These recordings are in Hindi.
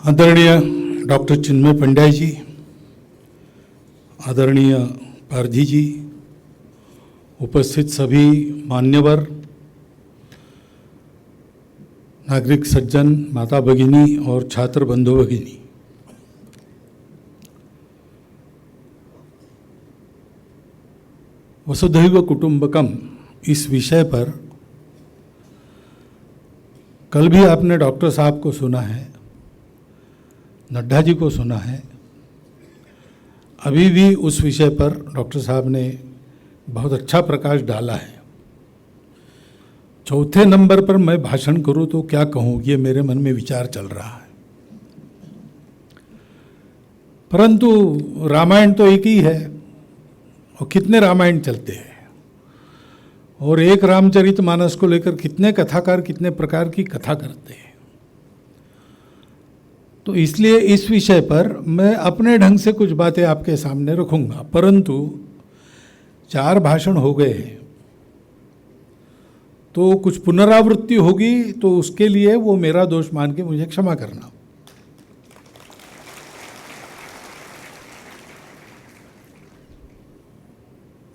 आदरणीय डॉक्टर चिन्मय पंड्या जी, आदरणीय पारधी जी, उपस्थित सभी मान्यवर, नागरिक सज्जन, माता भगिनी और छात्र बंधु भगिनी, वसुधैव कुटुंबकम इस विषय पर कल भी आपने डॉक्टर साहब को सुना है, नड्डा जी को सुना है। अभी भी उस विषय पर डॉक्टर साहब ने बहुत अच्छा प्रकाश डाला है। चौथे नंबर पर मैं भाषण करूं तो क्या कहूं, ये मेरे मन में विचार चल रहा है। परंतु रामायण तो एक ही है और कितने रामायण चलते हैं, और एक रामचरितमानस को लेकर कितने कथाकार कितने प्रकार की कथा करते हैं। तो इसलिए इस विषय पर मैं अपने ढंग से कुछ बातें आपके सामने रखूंगा। परंतु 4 भाषण हो गए तो कुछ पुनरावृत्ति होगी, तो उसके लिए वो मेरा दोष मान के मुझे क्षमा करना।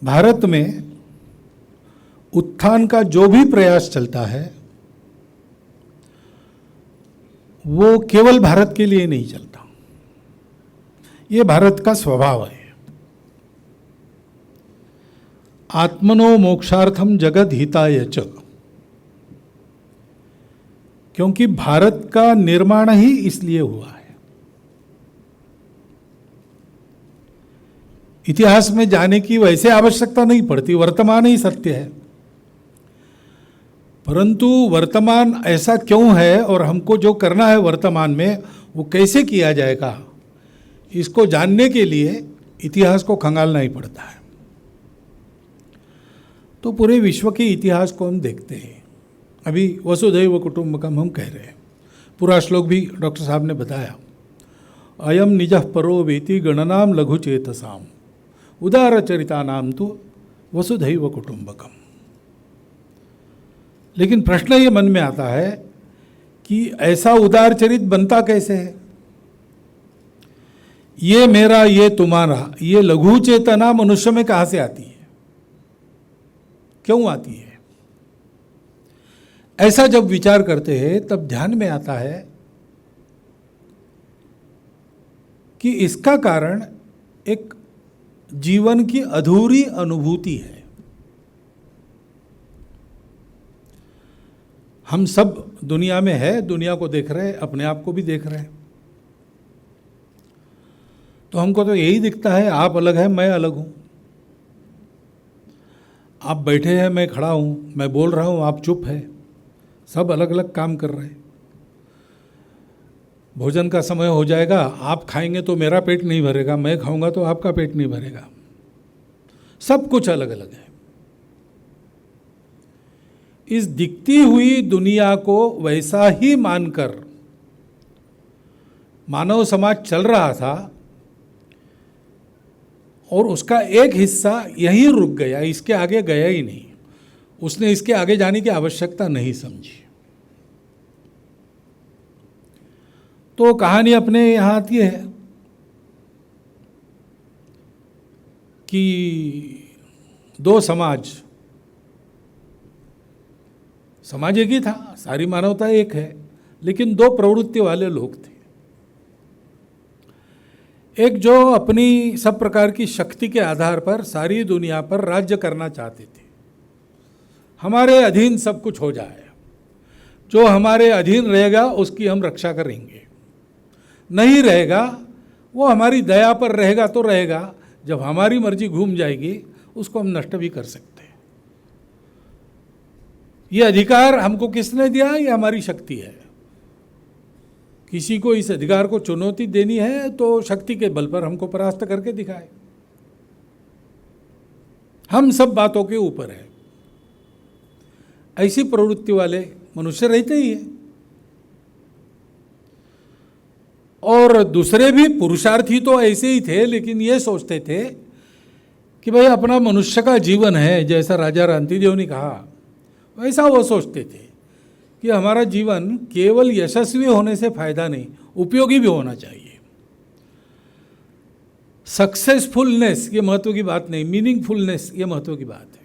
भारत में उत्थान का जो भी प्रयास चलता है वो केवल भारत के लिए नहीं चलता, ये भारत का स्वभाव है। आत्मनो मोक्षार्थम जगत हिताय च, क्योंकि भारत का निर्माण ही इसलिए हुआ है। इतिहास में जाने की वैसे आवश्यकता नहीं पड़ती, वर्तमान ही सत्य है। परंतु वर्तमान ऐसा क्यों है और हमको जो करना है वर्तमान में वो कैसे किया जाएगा, इसको जानने के लिए इतिहास को खंगालना ही पड़ता है। तो पूरे विश्व के इतिहास को हम देखते हैं। अभी वसुधैव कुटुंबकम हम कह रहे हैं, पूरा श्लोक भी डॉक्टर साहब ने बताया। अयम निजः परो वेति गणनाम लघु चेतसाम उदार चरितानाम तो वसुधैव कुटुंबकम। लेकिन प्रश्न ये मन में आता है कि ऐसा उदार चरित बनता कैसे है? ये मेरा, ये तुम्हारा, ये लघु चेतना मनुष्य में कहां से आती है, क्यों आती है? ऐसा जब विचार करते हैं तब ध्यान में आता है कि इसका कारण एक जीवन की अधूरी अनुभूति है। हम सब दुनिया में है, दुनिया को देख रहे हैं, अपने आप को भी देख रहे हैं। तो हमको तो यही दिखता है, आप अलग है, मैं अलग हूं। आप बैठे हैं, मैं खड़ा हूं, मैं बोल रहा हूं, आप चुप है। सब अलग अलग काम कर रहे हैं। भोजन का समय हो जाएगा, आप खाएंगे तो मेरा पेट नहीं भरेगा, मैं खाऊंगा तो आपका पेट नहीं भरेगा। सब कुछ अलग अलग है। इस दिखती हुई दुनिया को वैसा ही मानकर मानव समाज चल रहा था और उसका एक हिस्सा यहीं रुक गया, इसके आगे गया ही नहीं। उसने इसके आगे जाने की आवश्यकता नहीं समझी। तो कहानी अपने यहां आती है कि 2 समाज एक ही था, सारी मानवता एक है, लेकिन 2 प्रवृत्ति वाले लोग थे। एक जो अपनी सब प्रकार की शक्ति के आधार पर सारी दुनिया पर राज्य करना चाहते थे, हमारे अधीन सब कुछ हो जाए, जो हमारे अधीन रहेगा उसकी हम रक्षा करेंगे, नहीं रहेगा वो हमारी दया पर रहेगा तो रहेगा, जब हमारी मर्जी घूम जाएगी उसको हम नष्ट भी कर सकते हैं। ये अधिकार हमको किसने दिया? ये हमारी शक्ति है। किसी को इस अधिकार को चुनौती देनी है तो शक्ति के बल पर हमको परास्त करके दिखाए। हम सब बातों के ऊपर है। ऐसी प्रवृत्ति वाले मनुष्य रहते ही है। और दूसरे भी पुरुषार्थी तो ऐसे ही थे, लेकिन ये सोचते थे कि भाई अपना मनुष्य का जीवन है, जैसा राजा रणधीर ने कहा वैसा वो सोचते थे कि हमारा जीवन केवल यशस्वी होने से फायदा नहीं, उपयोगी भी होना चाहिए। सक्सेसफुलनेस ये महत्व की बात नहीं, मीनिंगफुलनेस ये महत्व की बात है।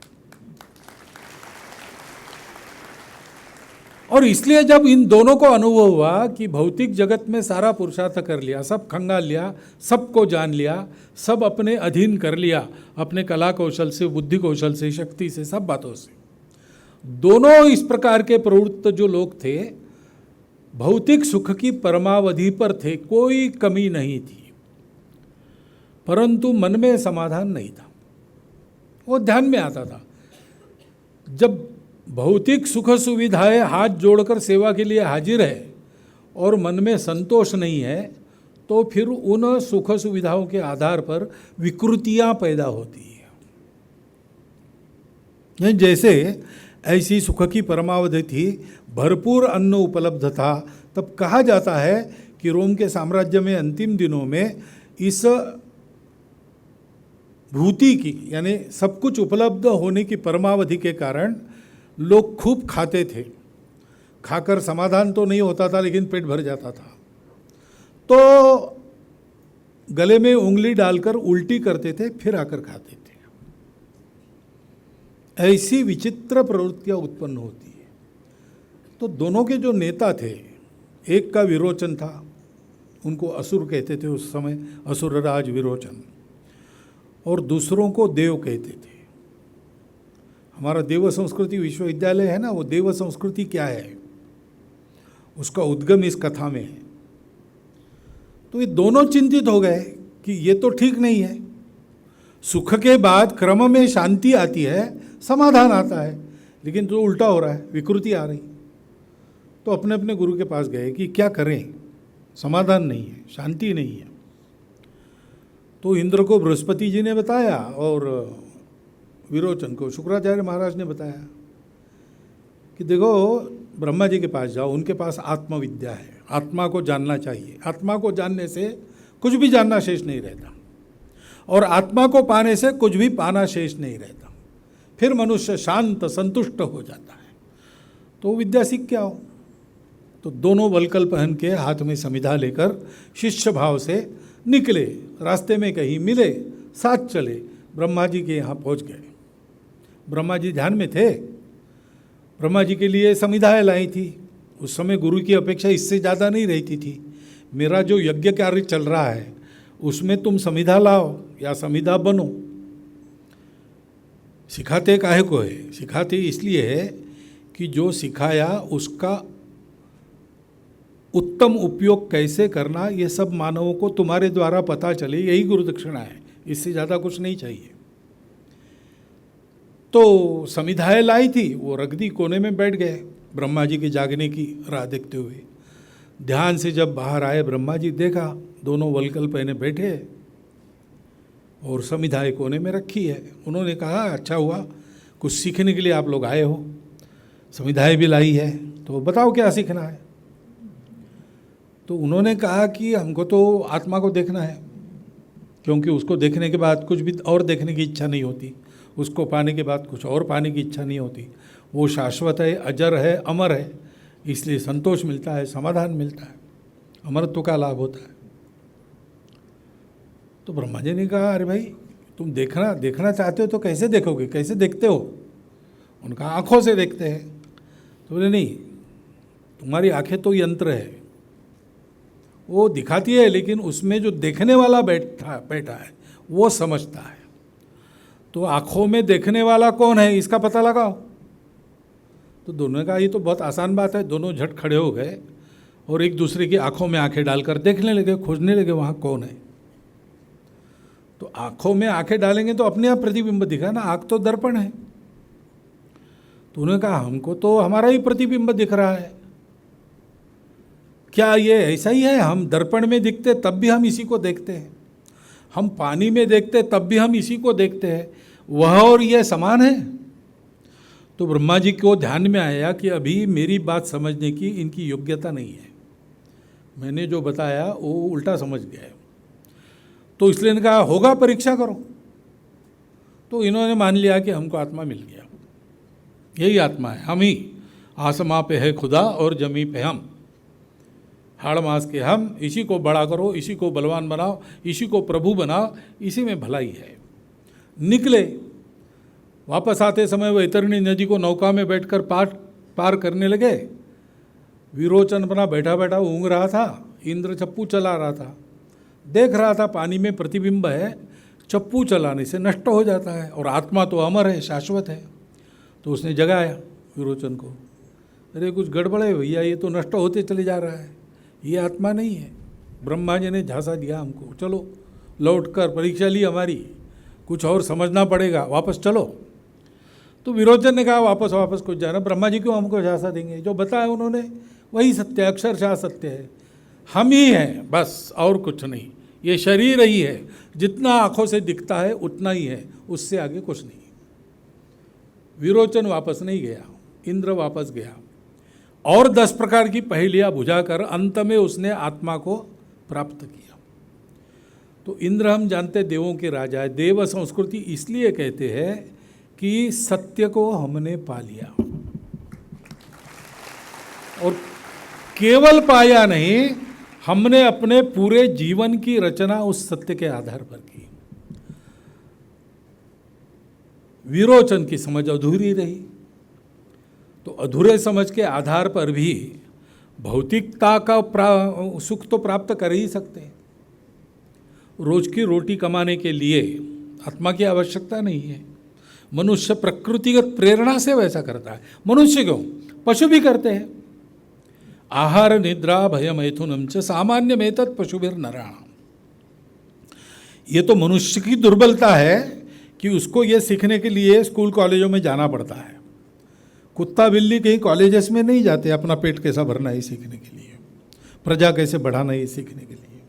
और इसलिए जब इन दोनों को अनुभव हुआ कि भौतिक जगत में सारा पुरुषार्थ कर लिया, सब खंगाल लिया, सबको जान लिया, सब अपने अधीन कर लिया, अपने कला कौशल से, बुद्धि कौशल से, शक्ति से, सब बातों से, दोनों इस प्रकार के प्रवृत्त जो लोग थे भौतिक सुख की परमावधि पर थे, कोई कमी नहीं थी, परंतु मन में समाधान नहीं था। वो ध्यान में आता था, जब भौतिक सुख सुविधाएं हाथ जोड़कर सेवा के लिए हाजिर है और मन में संतोष नहीं है, तो फिर उन सुख सुविधाओं के आधार पर विकृतियां पैदा होती हैं। जैसे ऐसी सुख की परमावधि थी, भरपूर अन्न उपलब्ध था, तब कहा जाता है कि रोम के साम्राज्य में अंतिम दिनों में इस भूति की यानी सब कुछ उपलब्ध होने की परमावधि के कारण लोग खूब खाते थे। खाकर समाधान तो नहीं होता था, लेकिन पेट भर जाता था, तो गले में उंगली डालकर उल्टी करते थे, फिर आकर खाते थे। ऐसी विचित्र प्रवृत्तियां उत्पन्न होती है। तो दोनों के जो नेता थे, एक का विरोचन था, उनको असुर कहते थे उस समय, असुरराज विरोचन, और दूसरों को देव कहते थे। हमारा देव संस्कृति विश्वविद्यालय है ना, वो देव संस्कृति क्या है उसका उद्गम इस कथा में है। तो ये दोनों चिंतित हो गए कि ये तो ठीक नहीं है, सुख के बाद क्रम में शांति आती है, समाधान आता है, लेकिन तो उल्टा हो रहा है, विकृति आ रही। तो अपने अपने गुरु के पास गए कि क्या करें, समाधान नहीं है, शांति नहीं है। तो इंद्र को बृहस्पति जी ने बताया और विरोचन को शुक्राचार्य महाराज ने बताया कि देखो ब्रह्मा जी के पास जाओ, उनके पास आत्मविद्या है, आत्मा को जानना चाहिए। आत्मा को जानने से कुछ भी जानना शेष नहीं रहता, और आत्मा को पाने से कुछ भी पाना शेष नहीं रहता। फिर मनुष्य शांत संतुष्ट हो जाता है। तो विद्या सीख के आओ। तो दोनों वलकल पहन के हाथ में समिधा लेकर शिष्य भाव से निकले, रास्ते में कहीं मिले, साथ चले, ब्रह्मा जी के यहाँ पहुँच गए। ब्रह्मा जी ध्यान में थे, ब्रह्मा जी के लिए समिधाएँ लाई थी। उस समय गुरु की अपेक्षा इससे ज़्यादा नहीं रहती थी। मेरा जो यज्ञ कार्य चल रहा है उसमें तुम समिधा लाओ या समिधा बनो। सिखाते काहे को है? सिखाते इसलिए है कि जो सिखाया उसका उत्तम उपयोग कैसे करना, ये सब मानवों को तुम्हारे द्वारा पता चले, यही गुरु दक्षिणा है, इससे ज़्यादा कुछ नहीं चाहिए। तो समिधाएँ लाई थी, वो रख दी, कोने में बैठ गए ब्रह्मा जी के जागने की राह देखते हुए। ध्यान से जब बाहर आए ब्रह्मा जी, देखा दोनों वलकल पहने बैठे और समिधाएँ कोने में रखी है। उन्होंने कहा अच्छा हुआ, कुछ सीखने के लिए आप लोग आए हो, समिधाएँ भी लाई है, तो बताओ क्या सीखना है। तो उन्होंने कहा कि हमको तो आत्मा को देखना है, क्योंकि उसको देखने के बाद कुछ भी और देखने की इच्छा नहीं होती, उसको पाने के बाद कुछ और पाने की इच्छा नहीं होती। वो शाश्वत है, अजर है, अमर है, इसलिए संतोष मिलता है, समाधान मिलता है, अमरत्व का लाभ होता है। तो ब्रह्मा जी ने कहा अरे भाई तुम देखना चाहते हो तो कैसे देखोगे, कैसे देखते हो? उनका आँखों से देखते हैं। तो बोले नहीं, तुम्हारी आंखें तो यंत्र है, वो दिखाती है, लेकिन उसमें जो देखने वाला बैठा है वो समझता है। तो आँखों में देखने वाला कौन है इसका पता लगाओ। तो दोनों का ये तो बहुत आसान बात है। दोनों झट खड़े हो गए और एक दूसरे की आंखों में आंखें डालकर देखने लगे, खोजने लगे वहाँ कौन है। तो आंखों में आंखें डालेंगे तो अपने आप प्रतिबिंब दिखा ना, आँख तो दर्पण है। तो उन्होंने कहा हमको तो हमारा ही प्रतिबिंब दिख रहा है। क्या ये ऐसा ही है? हम दर्पण में दिखते तब भी हम इसी को देखते हैं, हम पानी में देखते तब भी हम इसी को देखते हैं, वह और यह समान है। तो ब्रह्मा जी को ध्यान में आया कि अभी मेरी बात समझने की इनकी योग्यता नहीं है, मैंने जो बताया वो उल्टा समझ गया। तो इसलिए इन्होंने कहा होगा परीक्षा करो। तो इन्होंने मान लिया कि हमको आत्मा मिल गया, यही आत्मा है, हम ही आसमां पे है खुदा और जमी पे हम, हाड़ मास के हम, इसी को बड़ा करो, इसी को बलवान बनाओ, इसी को प्रभु बनाओ, इसी में भलाई है। निकले, वापस आते समय वैतरणी नदी को नौका में बैठकर पार करने लगे। विरोचन अपना बैठा बैठा ऊँग रहा था, इंद्र चप्पू चला रहा था, देख रहा था पानी में प्रतिबिंब है, चप्पू चलाने से नष्ट हो जाता है और आत्मा तो अमर है, शाश्वत है। तो उसने जगाया विरोचन को, अरे कुछ गड़बड़ है भैया, ये तो नष्ट होते चले जा रहा है, ये आत्मा नहीं है। ब्रह्मा जी ने झांसा दिया हमको, चलो लौट कर, परीक्षा ली हमारी, कुछ और समझना पड़ेगा, वापस चलो। तो विरोचन ने कहा वापस कुछ जाना, ब्रह्मा जी क्यों हमको झांसा देंगे, जो बताया उन्होंने वही सत्य, अक्षरशः सत्य है, हम ही हैं बस, और कुछ नहीं। ये शरीर ही है, जितना आंखों से दिखता है उतना ही है, उससे आगे कुछ नहीं। विरोचन वापस नहीं गया, इंद्र वापस गया और 10 प्रकार की पहेलियां बुझाकर अंत में उसने आत्मा को प्राप्त किया। तो इंद्र हम जानते देवों के राजा है। देव संस्कृति इसलिए कहते हैं कि सत्य को हमने पा लिया, और केवल पाया नहीं, हमने अपने पूरे जीवन की रचना उस सत्य के आधार पर की। विरोचन की समझ अधूरी रही, तो अधूरे समझ के आधार पर भी भौतिकता का सुख तो प्राप्त कर ही सकते हैं। रोज की रोटी कमाने के लिए आत्मा की आवश्यकता नहीं है। मनुष्य प्रकृतिगत प्रेरणा से वैसा करता है। मनुष्य क्यों, पशु भी करते हैं। आहार निद्रा भय मैथुनम च सामान्यमेतत् पशुभिर्नराणाम्। ये तो मनुष्य की दुर्बलता है कि उसको ये सीखने के लिए स्कूल कॉलेजों में जाना पड़ता है। कुत्ता बिल्ली कहीं कॉलेजेस में नहीं जाते अपना पेट कैसा भरना है सीखने के लिए, प्रजा कैसे बढ़ाना है सीखने के लिए।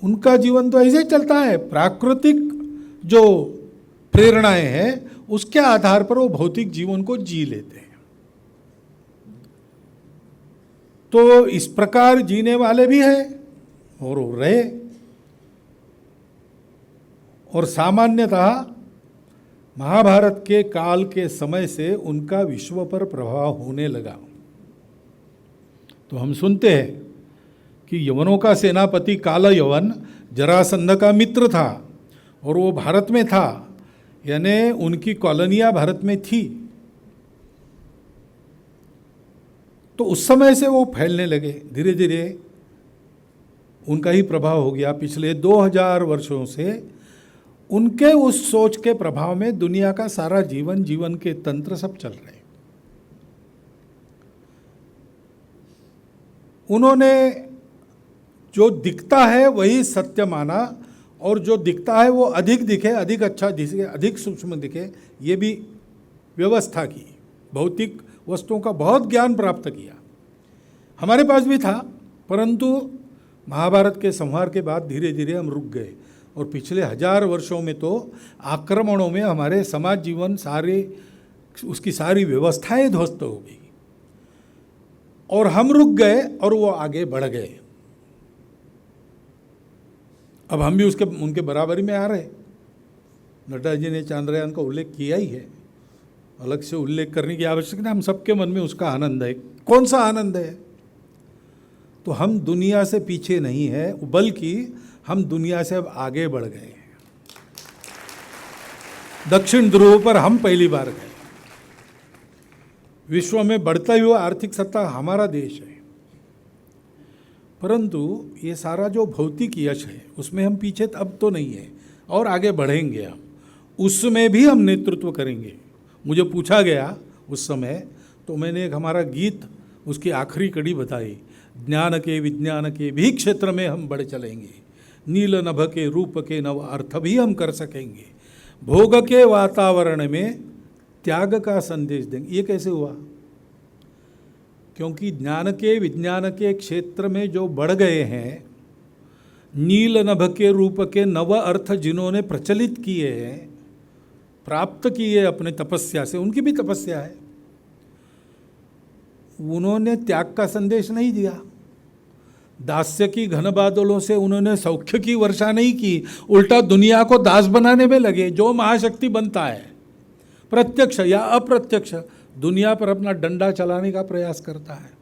उनका जीवन तो ऐसे ही चलता है। प्राकृतिक जो प्रेरणाएं हैं उसके आधार पर वो भौतिक जीवन को जी लेते हैं। तो इस प्रकार जीने वाले भी हैं और वो रहे। और सामान्यतः महाभारत के काल के समय से उनका विश्व पर प्रभाव होने लगा। तो हम सुनते हैं कि यवनों का सेनापति काल यवन जरासंध का मित्र था और वो भारत में था, यानी उनकी कॉलोनियां भारत में थी। तो उस समय से वो फैलने लगे, धीरे धीरे उनका ही प्रभाव हो गया। पिछले 2000 वर्षों से उनके उस सोच के प्रभाव में दुनिया का सारा जीवन के तंत्र सब चल रहे हैं। उन्होंने जो दिखता है वही सत्य माना, और जो दिखता है वो अधिक दिखे, अधिक अच्छा दिखे, अधिक सूक्ष्म दिखे, ये भी व्यवस्था की। भौतिक वस्तुओं का बहुत ज्ञान प्राप्त किया, हमारे पास भी था, परंतु महाभारत के संहार के बाद धीरे धीरे हम रुक गए। और पिछले 1000 वर्षों में तो आक्रमणों में हमारे समाज जीवन सारे, उसकी सारी व्यवस्थाएं ध्वस्त हो गई और हम रुक गए और वो आगे बढ़ गए। अब हम भी उनके बराबरी में आ रहे। नड्डा जी ने चांद्रयान का उल्लेख किया ही है, अलग से उल्लेख करने की आवश्यकता नहीं, हम सबके मन में उसका आनंद है। कौन सा आनंद है? तो हम दुनिया से पीछे नहीं है, बल्कि हम दुनिया से अब आगे बढ़ गए हैं। दक्षिण ध्रुव पर हम पहली बार गए। विश्व में बढ़ता हुआ आर्थिक सत्ता हमारा देश है, परंतु ये सारा जो भौतिक यश है उसमें हम पीछे अब तो नहीं है और आगे बढ़ेंगे। हम उसमें भी हम नेतृत्व करेंगे। मुझे पूछा गया उस समय, तो मैंने एक हमारा गीत, उसकी आखिरी कड़ी बताई, ज्ञान के विज्ञान के भी क्षेत्र में हम बढ़ चलेंगे, नील नभ के रूप के नव अर्थ भी हम कर सकेंगे, भोग के वातावरण में त्याग का संदेश देंगे। ये कैसे हुआ? क्योंकि ज्ञान के विज्ञान के क्षेत्र में जो बढ़ गए हैं, नील नभ के रूप के नव अर्थ जिन्होंने प्रचलित किए हैं, प्राप्त किए अपने तपस्या से, उनकी भी तपस्या है, उन्होंने त्याग का संदेश नहीं दिया। दास्य की घन बादलों से उन्होंने सौख्य की वर्षा नहीं की, उल्टा दुनिया को दास बनाने में लगे। जो महाशक्ति बनता है, प्रत्यक्ष या अप्रत्यक्ष, दुनिया पर अपना डंडा चलाने का प्रयास करता है।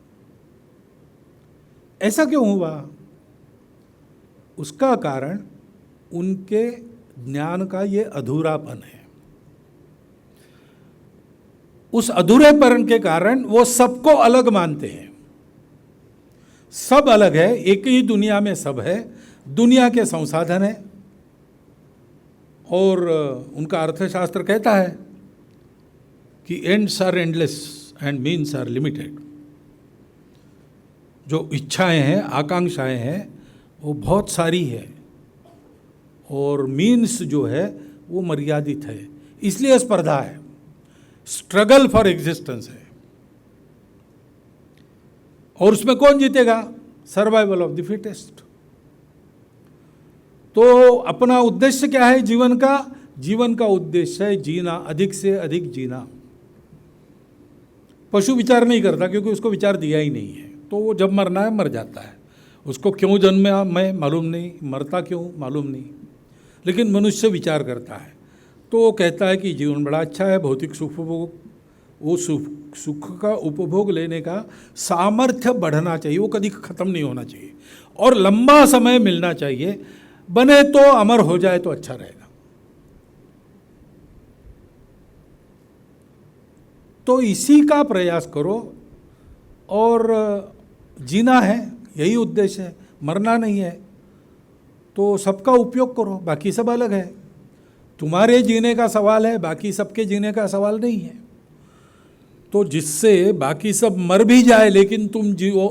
ऐसा क्यों हुआ? उसका कारण उनके ज्ञान का ये अधूरापन है। उस अधूरेपन के कारण वो सबको अलग मानते हैं। सब अलग है, एक ही दुनिया में सब है, दुनिया के संसाधन है, और उनका अर्थशास्त्र कहता है कि ends are endless and means are limited. जो इच्छाएं हैं, आकांक्षाएं हैं, वो बहुत सारी है, और मीन्स जो है वो मर्यादित है। इसलिए स्पर्धा है, स्ट्रगल फॉर एग्जिस्टेंस है। और उसमें कौन जीतेगा? Survival of the fittest. तो अपना उद्देश्य क्या है जीवन का? जीवन का उद्देश्य है जीना, अधिक से अधिक जीना। पशु विचार नहीं करता क्योंकि उसको विचार दिया ही नहीं है, तो वो जब मरना है मर जाता है। उसको क्यों जन्मा मैं मालूम नहीं, मरता क्यों मालूम नहीं, लेकिन मनुष्य विचार करता है। तो वो कहता है कि जीवन बड़ा अच्छा है, भौतिक सुख वो सुख का उपभोग लेने का सामर्थ्य बढ़ना चाहिए, वो कभी ख़त्म नहीं होना चाहिए, और लंबा समय मिलना चाहिए। बने तो अमर हो जाए तो अच्छा रहेगा। तो इसी का प्रयास करो, और जीना है, यही उद्देश्य है, मरना नहीं है। तो सबका उपयोग करो, बाकी सब अलग है। तुम्हारे जीने का सवाल है, बाकी सबके जीने का सवाल नहीं है। तो जिससे बाकी सब मर भी जाए लेकिन तुम जियो,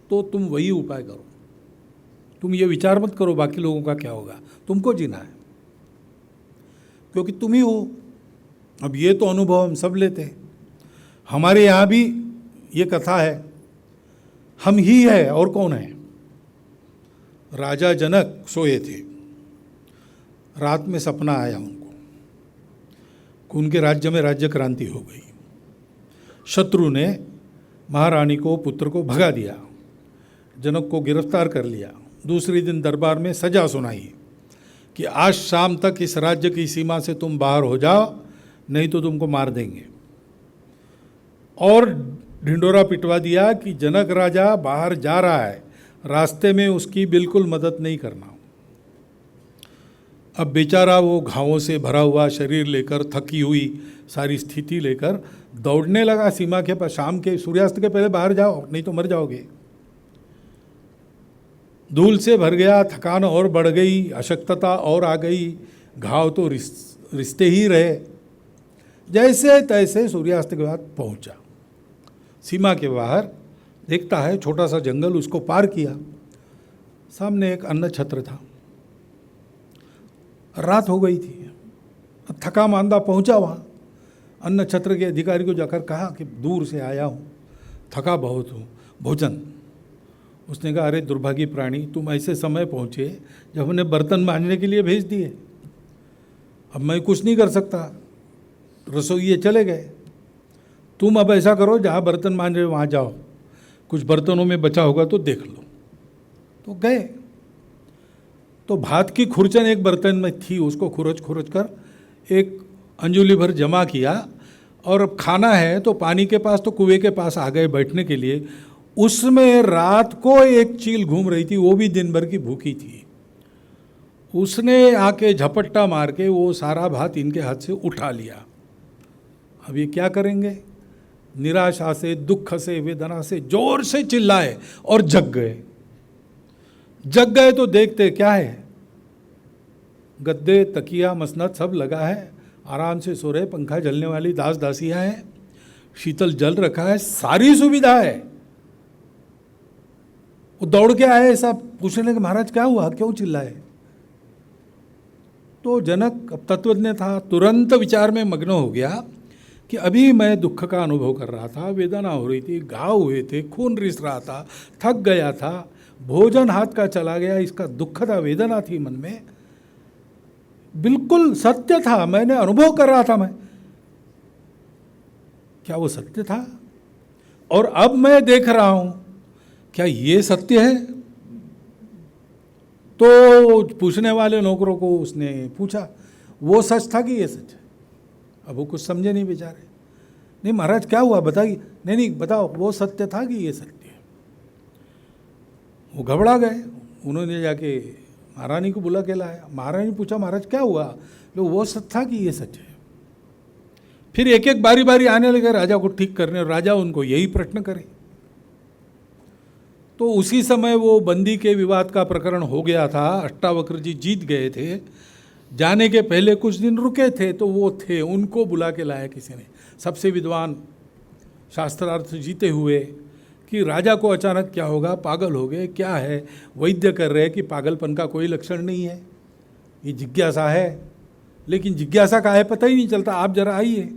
तो तुम वही उपाय करो। तुम ये विचार मत करो बाकी लोगों का क्या होगा, तुमको जीना है, क्योंकि तुम ही हो। अब ये तो अनुभव हम सब लेते हैं। हमारे यहाँ भी ये कथा है, हम ही है और कौन है। राजा जनक सोए थे, रात में सपना आया उनको कि उनके राज्य में राज्य क्रांति हो गई। शत्रु ने महारानी को, पुत्र को भगा दिया, जनक को गिरफ्तार कर लिया। दूसरे दिन दरबार में सजा सुनाई कि आज शाम तक इस राज्य की सीमा से तुम बाहर हो जाओ, नहीं तो तुमको मार देंगे। और ढिंडोरा पिटवा दिया कि जनक राजा बाहर जा रहा है, रास्ते में उसकी बिल्कुल मदद नहीं करना। अब बेचारा वो घावों से भरा हुआ शरीर लेकर, थकी हुई सारी स्थिति लेकर दौड़ने लगा सीमा के पास। शाम के सूर्यास्त के पहले बाहर जाओ, नहीं तो मर जाओगे। धूल से भर गया, थकान और बढ़ गई, अशक्तता और आ गई, घाव तो रिश्ते ही रहे। जैसे तैसे सूर्यास्त के बाद पहुंचा सीमा के बाहर, देखता है छोटा सा जंगल, उसको पार किया। सामने एक अन्न छत्र था, रात हो गई थी, थका मांदा पहुंचा वहाँ। अन्न छत्र के अधिकारी को जाकर कहा कि दूर से आया हूँ, थका बहुत हूँ, भोजन। उसने कहा, अरे दुर्भागी प्राणी, तुम ऐसे समय पहुँचे जब हमने बर्तन मांजने के लिए भेज दिए। अब मैं कुछ नहीं कर सकता, रसोइये चले गए। तुम अब ऐसा करो, जहाँ बर्तन मांज रहे वहाँ जाओ, कुछ बर्तनों में बचा होगा तो देख लो। तो गए, तो भात की खुरचन एक बर्तन में थी, उसको खुरच खुरच कर एक अंजुली भर जमा किया। और अब खाना है तो पानी के पास, तो कुएं के पास आ गए बैठने के लिए। उसमें रात को एक चील घूम रही थी, वो भी दिन भर की भूखी थी। उसने आके झपट्टा मार के वो सारा भात इनके हाथ से उठा लिया। अब ये क्या करेंगे? निराशा से, दुख से, वेदना से जोर से चिल्लाए और जग गए। जग गए तो देखते क्या है, गद्दे, तकिया, मसनद सब लगा है, आराम से सो रहे, पंखा जलने वाली दास दासियां हैं, शीतल जल रखा है, सारी सुविधा है। वो दौड़ के आए, सब पूछने लगे, महाराज क्या हुआ, क्यों चिल्लाए? तो जनक अब तत्वज्ञ था, तुरंत विचार में मग्न हो गया कि अभी मैं दुख का अनुभव कर रहा था, वेदना हो रही थी, घाव हुए थे, खून रिस रहा था, थक गया था, भोजन हाथ का चला गया, इसका दुख था, वेदना थी मन में, बिल्कुल सत्य था, मैंने अनुभव कर रहा था। मैं क्या वो सत्य था? और अब मैं देख रहा हूं, क्या ये सत्य है? तो पूछने वाले नौकरों को उसने पूछा, वो सच था कि ये सच है? अब वो कुछ समझे नहीं बेचारे। नहीं महाराज क्या हुआ बताइए, नहीं नहीं बताओ वो सत्य था कि ये सत्य है। वो घबरा गए, उन्होंने जाके महारानी को बुला के लाया। महारानी पूछा महाराज क्या हुआ, लो वो सत्य था कि ये सच है। फिर एक एक बारी बारी आने लगे राजा को ठीक करने, और राजा उनको यही प्रश्न करे। तो उसी समय वो बंदी के विवाद का प्रकरण हो गया था, अष्टावक्र जी जीत गए थे। जाने के पहले कुछ दिन रुके थे, तो वो थे, उनको बुला के लाया किसी ने, सबसे विद्वान शास्त्रार्थ जीते हुए, कि राजा को अचानक क्या होगा, पागल हो गए, क्या है। वैद्य कर रहे कि पागलपन का कोई लक्षण नहीं है, ये जिज्ञासा है, लेकिन जिज्ञासा का है पता ही नहीं चलता, आप जरा आइए।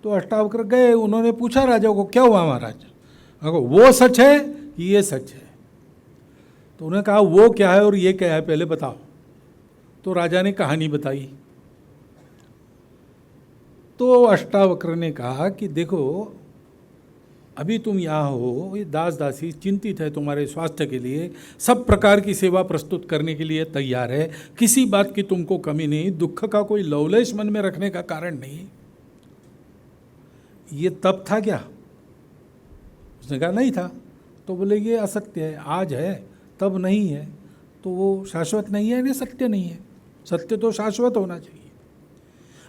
तो अष्टावक्र गए, उन्होंने पूछा राजा को क्या हुआ महाराज, वो सच है कि ये सच है। तो उन्होंने कहा वो क्या है और ये क्या है पहले बताओ। तो राजा ने कहानी बताई। तो अष्टावक्र ने कहा कि देखो अभी तुम यहाँ हो, ये दास दासी चिंतित है तुम्हारे स्वास्थ्य के लिए, सब प्रकार की सेवा प्रस्तुत करने के लिए तैयार है, किसी बात की तुमको कमी नहीं, दुख का कोई लवलेश मन में रखने का कारण नहीं। ये तब था क्या? उसने कहा नहीं था। तो बोले ये असत्य है, आज है तब नहीं है, तो वो शाश्वत नहीं है, ये सत्य नहीं है। सत्य तो शाश्वत होना चाहिए।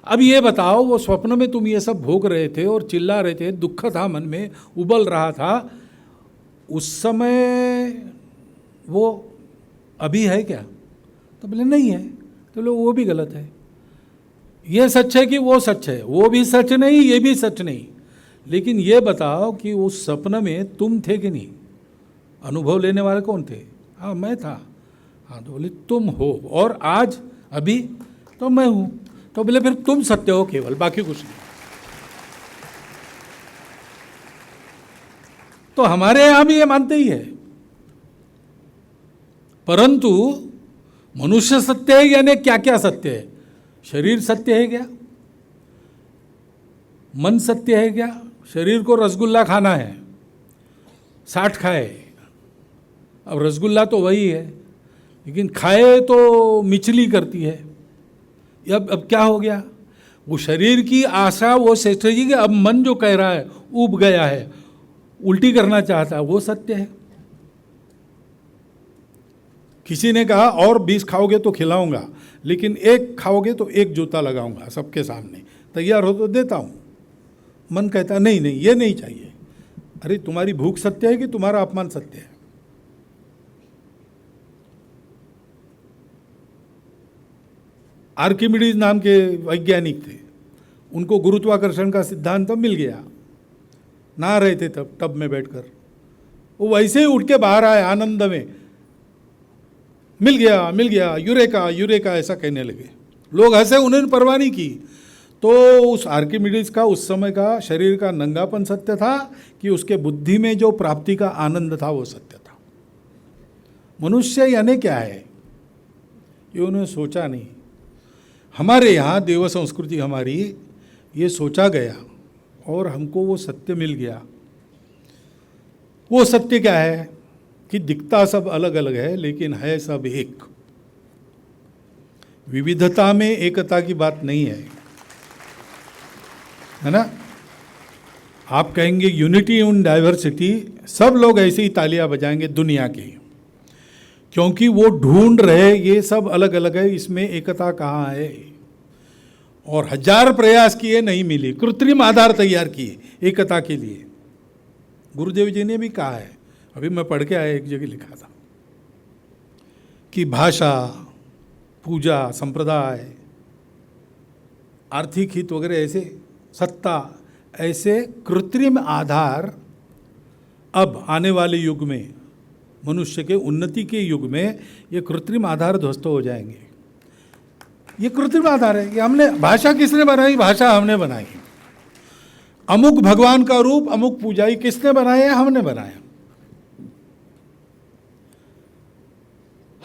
अब ये बताओ, वो स्वप्न में तुम ये सब भोग रहे थे और चिल्ला रहे थे, दुख था मन में, उबल रहा था, उस समय वो अभी है क्या? तो बोले नहीं है। तो बोले वो भी गलत है, ये सच है कि वो सच है? वो भी सच नहीं, ये भी सच नहीं। लेकिन ये बताओ कि उस सपन में तुम थे कि नहीं? अनुभव लेने वाले कौन थे? हाँ मैं था। हाँ तो बोले तुम हो, और आज अभी तो मैं हूँ। तो बोले फिर तुम सत्य हो केवल, बाकी कुछ नहीं। तो हमारे यहां भी ये मानते ही है, परंतु मनुष्य सत्य है यानी क्या क्या सत्य है? शरीर सत्य है क्या? मन सत्य है क्या? शरीर को रसगुल्ला खाना है, 60 खाए, अब रसगुल्ला तो वही है, लेकिन खाए तो मिचली करती है। अब क्या हो गया? वो शरीर की आशा, वो स्ट्रेटजी कि अब मन जो कह रहा है, उब गया है, उल्टी करना चाहता है, वो सत्य है। किसी ने कहा और 20 खाओगे तो खिलाऊंगा, लेकिन एक खाओगे तो एक जूता लगाऊंगा सबके सामने, तैयार हो तो देता हूं। मन कहता नहीं नहीं ये नहीं चाहिए। अरे तुम्हारी भूख सत्य है कि तुम्हारा अपमान सत्य है? आर्किमिडीज नाम के वैज्ञानिक थे, उनको गुरुत्वाकर्षण का सिद्धांत तो मिल गया, नहा रहे थे तब टब में बैठकर, वो वैसे ही उठ के बाहर आए आनंद में, मिल गया यूरेका यूरेका ऐसा कहने लगे। लोग हंसे, उन्होंने परवाह नहीं की। तो उस आर्किमिडीज का उस समय का शरीर का नंगापन सत्य था कि उसके बुद्धि में जो प्राप्ति का आनंद था वो सत्य था? मनुष्य यानी क्या है ये उन्होंने सोचा नहीं। हमारे यहाँ देव संस्कृति हमारी, ये सोचा गया और हमको वो सत्य मिल गया। वो सत्य क्या है कि दिखता सब अलग अलग है लेकिन है सब एक। विविधता में एकता की बात नहीं है ना? आप कहेंगे यूनिटी इन डाइवर्सिटी, सब लोग ऐसे ही तालियां बजाएंगे दुनिया की, क्योंकि वो ढूंढ रहे ये सब अलग अलग है, इसमें एकता कहाँ है। और 1000 प्रयास किए नहीं मिली, कृत्रिम आधार तैयार किए एकता के लिए। गुरुदेव जी ने भी कहा है, अभी मैं पढ़ के आया, एक जगह लिखा था कि भाषा, पूजा, संप्रदाय, आर्थिक हित वगैरह, ऐसे सत्ता, ऐसे कृत्रिम आधार अब आने वाले युग में, मनुष्य के उन्नति के युग में, ये कृत्रिम आधार ध्वस्त हो जाएंगे। ये कृत्रिम आधार है। ये हमने, भाषा किसने बनाई? भाषा हमने बनाई। अमुक भगवान का रूप, अमुक पूजाई किसने बनाया? हमने बनाया।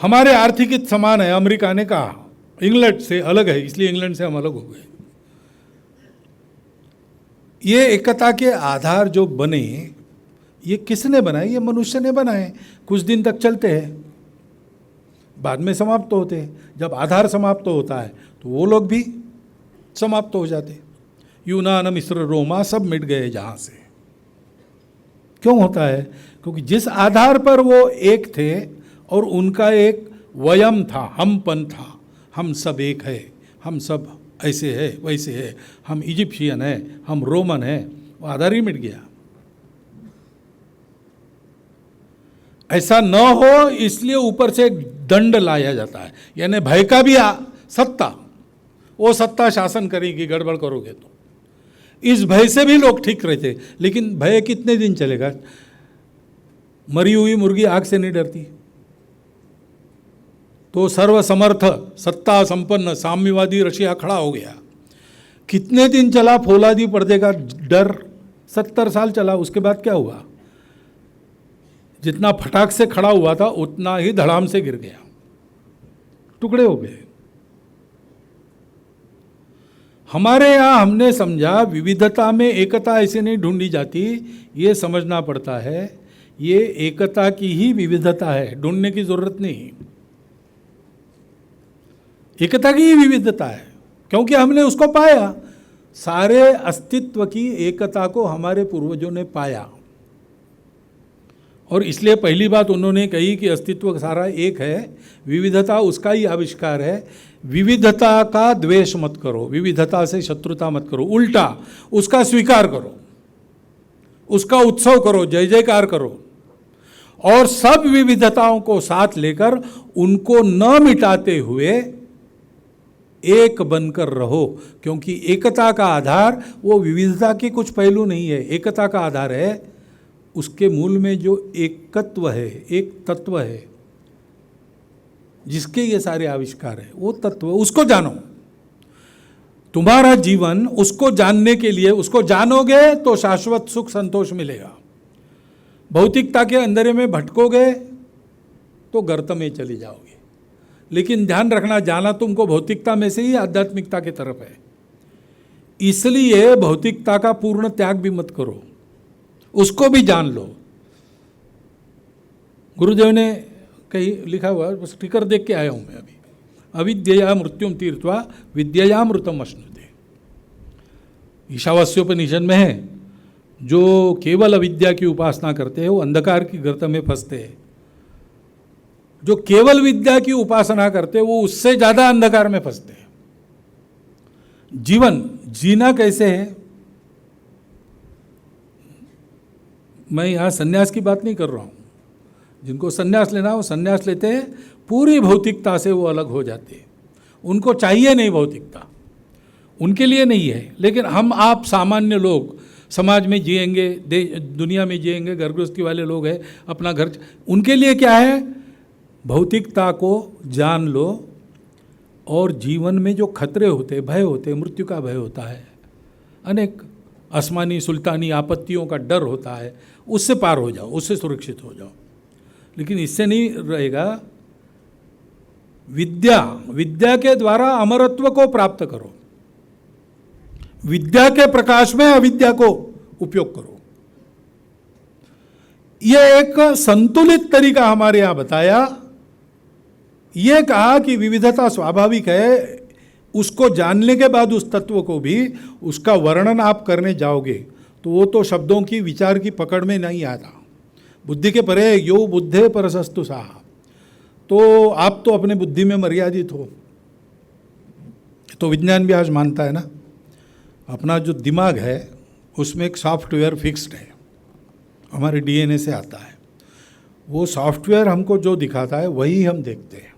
हमारे आर्थिक हित समान है, अमेरिका ने कहा, इंग्लैंड से अलग है इसलिए इंग्लैंड से हम अलग हो गए। ये एकता के आधार जो बने, ये किसने बनाए? ये मनुष्य ने बनाए। कुछ दिन तक चलते हैं, बाद में समाप्त होते हैं। जब आधार समाप्त होता है तो वो लोग भी समाप्त हो जाते। यूनान, मिस्र, रोमा सब मिट गए जहाँ से। क्यों होता है? क्योंकि जिस आधार पर वो एक थे और उनका एक वयम था, हमपन था, हम सब एक है, हम सब ऐसे है वैसे है, हम इजिप्शियन है, हम रोमन है, वो आधार ही मिट गया। ऐसा न हो इसलिए ऊपर से दंड लाया जाता है, यानी भय का भी सत्ता, वो सत्ता शासन करेगी गड़बड़ करोगे तो। इस भय से भी लोग ठीक रहते, लेकिन भय कितने दिन चलेगा? मरी हुई मुर्गी आग से नहीं डरती। तो सर्वसमर्थ सत्ता संपन्न साम्यवादी रशिया खड़ा हो गया। कितने दिन चला फौलादी पर्दे का डर? 70 साल चला। उसके बाद क्या हुआ? जितना फटाक से खड़ा हुआ था उतना ही धड़ाम से गिर गया, टुकड़े हो गए। हमारे यहाँ हमने समझा विविधता में एकता ऐसे नहीं ढूंढी जाती, ये समझना पड़ता है ये एकता की ही विविधता है, ढूंढने की जरूरत नहीं। एकता की ही विविधता है क्योंकि हमने उसको पाया। सारे अस्तित्व की एकता को हमारे पूर्वजों ने पाया और इसलिए पहली बात उन्होंने कही कि अस्तित्व सारा एक है, विविधता उसका ही आविष्कार है। विविधता का द्वेष मत करो, विविधता से शत्रुता मत करो, उल्टा उसका स्वीकार करो, उसका उत्सव करो, जय जयकार करो और सब विविधताओं को साथ लेकर उनको न मिटाते हुए एक बनकर रहो। क्योंकि एकता का आधार वो विविधता के कुछ पहलू नहीं है, एकता का आधार है उसके मूल में जो एकत्व है, एक तत्व है जिसके ये सारे आविष्कार है, वो तत्व उसको जानो। तुम्हारा जीवन उसको जानने के लिए, उसको जानोगे तो शाश्वत सुख संतोष मिलेगा। भौतिकता के अंधेरे में भटकोगे तो गर्त में चले जाओगे। लेकिन ध्यान रखना, जाना तुमको भौतिकता में से ही आध्यात्मिकता की तरफ है, इसलिए भौतिकता का पूर्ण त्याग भी मत करो, उसको भी जान लो। गुरुदेव ने कहीं लिखा हुआ, बस स्टिकर देख के आया हूं मैं अभी, अविद्यया मृत्युम तीर्थवा विद्ययामृतम अश्नुते। ईशावास्योपनिषद में है, जो केवल अविद्या की उपासना करते हैं वो अंधकार की गर्त में फंसते हैं, जो केवल विद्या की उपासना करते हैं वो उससे ज्यादा अंधकार में फंसते हैं। जीवन जीना कैसे है? मैं यहाँ सन्यास की बात नहीं कर रहा हूँ, जिनको सन्यास लेना वो सन्यास लेते हैं, पूरी भौतिकता से वो अलग हो जाते हैं, उनको चाहिए नहीं भौतिकता, उनके लिए नहीं है। लेकिन हम आप सामान्य लोग समाज में जिएंगे, दुनिया में जिएंगे, घर गृहस्थी वाले लोग हैं, अपना घर, उनके लिए क्या है? भौतिकता को जान लो और जीवन में जो खतरे होते, भय होते, मृत्यु का भय होता है, अनेक आसमानी सुल्तानी आपत्तियों का डर होता है, उससे पार हो जाओ, उससे सुरक्षित हो जाओ। लेकिन इससे नहीं रहेगा। विद्या के द्वारा अमरत्व को प्राप्त करो, विद्या के प्रकाश में अविद्या को उपयोग करो। यह एक संतुलित तरीका हमारे यहां बताया। यह कहा कि विविधता स्वाभाविक है, उसको जानने के बाद उस तत्व को भी उसका वर्णन आप करने जाओगे तो वो तो शब्दों की विचार की पकड़ में नहीं आता। बुद्धि के परे यो बुद्धे परसस्तु सा, तो आप तो अपने बुद्धि में मर्यादित हो। तो विज्ञान भी आज मानता है ना, अपना जो दिमाग है उसमें एक सॉफ्टवेयर फिक्स्ड है, हमारे डीएनए से आता है। वो सॉफ्टवेयर हमको जो दिखाता है वही हम देखते हैं।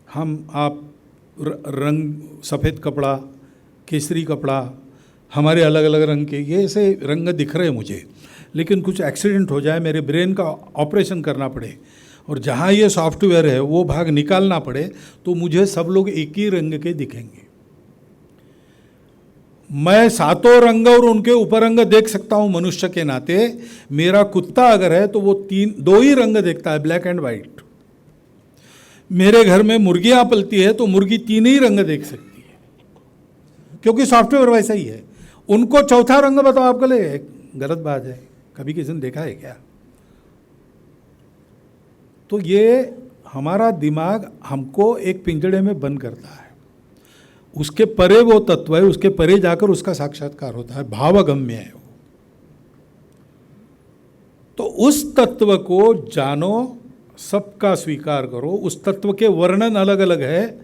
हम आप रंग, सफ़ेद कपड़ा, केसरी कपड़ा, हमारे अलग अलग रंग के ये ऐसे रंग दिख रहे हैं मुझे, लेकिन कुछ एक्सीडेंट हो जाए, मेरे ब्रेन का ऑपरेशन करना पड़े और जहाँ ये सॉफ्टवेयर है वो भाग निकालना पड़े, तो मुझे सब लोग एक ही रंग के दिखेंगे। मैं सातों रंग और उनके उपरंग देख सकता हूँ मनुष्य के नाते। मेरा कुत्ता अगर है तो वो दो ही रंग देखता है, ब्लैक एंड वाइट। मेरे घर में मुर्गियां पलती है तो मुर्गी 3 ही रंग देख सकती है, क्योंकि सॉफ्टवेयर वैसा ही है। उनको चौथा रंग बताओ आपके लिए गलत बात है। कभी किसी ने देखा है क्या? तो ये हमारा दिमाग हमको एक पिंजड़े में बंद करता है उसके परे वो तत्व है, उसके परे जाकर उसका साक्षात्कार होता है, भावगम्य है वो। तो उस तत्व को जानो, सबका स्वीकार करो। उस तत्व के वर्णन अलग अलग है,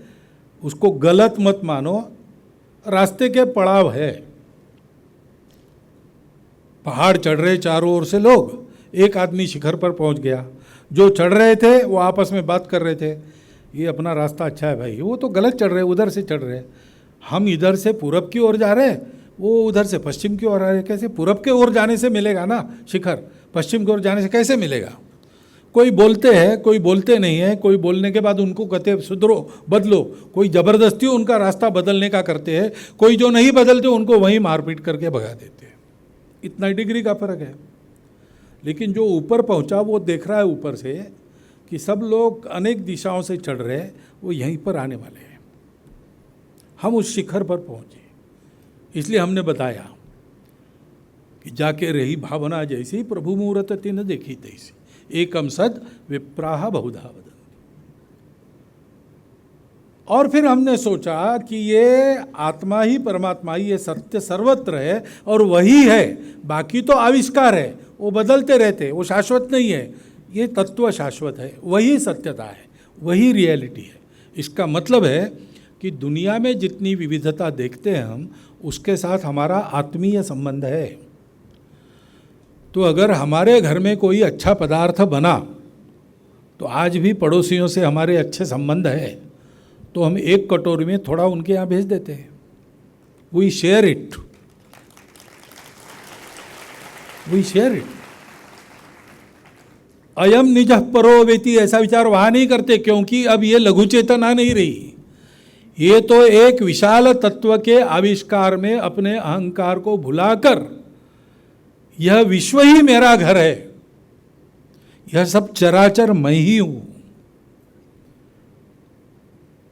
उसको गलत मत मानो। रास्ते के पड़ाव है, पहाड़ चढ़ रहे चारों ओर से लोग, एक आदमी शिखर पर पहुंच गया। जो चढ़ रहे थे वो आपस में बात कर रहे थे, ये अपना रास्ता अच्छा है भाई, वो तो गलत चढ़ रहे, उधर से चढ़ रहे, हम इधर से पूरब की ओर जा रहे हैं, वो उधर से पश्चिम की ओर आ रहे। कैसे पूरब के ओर जाने से मिलेगा ना शिखर, पश्चिम की ओर जाने से कैसे मिलेगा? कोई बोलते हैं, कोई बोलते नहीं है, कोई बोलने के बाद उनको कहते सुधरो बदलो, कोई ज़बरदस्ती उनका रास्ता बदलने का करते हैं, कोई जो नहीं बदलते उनको वहीं मारपीट करके भगा देते हैं। इतना डिग्री का फर्क है। लेकिन जो ऊपर पहुंचा वो देख रहा है ऊपर से कि सब लोग अनेक दिशाओं से चढ़ रहे हैं, वो यहीं पर आने वाले हैं। हम उस शिखर पर पहुंचे, इसलिए हमने बताया कि जाके रही भावना जैसी, प्रभु मुहूर्त तिन देखी तैसी, एकम सद विप्राह बहुधा वदन्ति। और फिर हमने सोचा कि ये आत्मा ही परमात्मा ही, ये सत्य सर्वत्र है और वही है, बाकी तो आविष्कार है, वो बदलते रहते, वो शाश्वत नहीं है। ये तत्व शाश्वत है, वही सत्यता है, वही रियलिटी है। इसका मतलब है कि दुनिया में जितनी विविधता देखते हैं हम, उसके साथ हमारा आत्मीय संबंध है। तो अगर हमारे घर में कोई अच्छा पदार्थ बना तो आज भी पड़ोसियों से हमारे अच्छे संबंध है, तो हम एक कटोरी में थोड़ा उनके यहाँ भेज देते हैं। We share it, we share it. अयम निज परो वेति, ऐसा विचार वहाँ नहीं करते, क्योंकि अब ये लघु चेतना नहीं रही। ये तो एक विशाल तत्व के आविष्कार में अपने अहंकार को भुलाकर यह विश्व ही मेरा घर है, यह सब चराचर मैं ही हूं,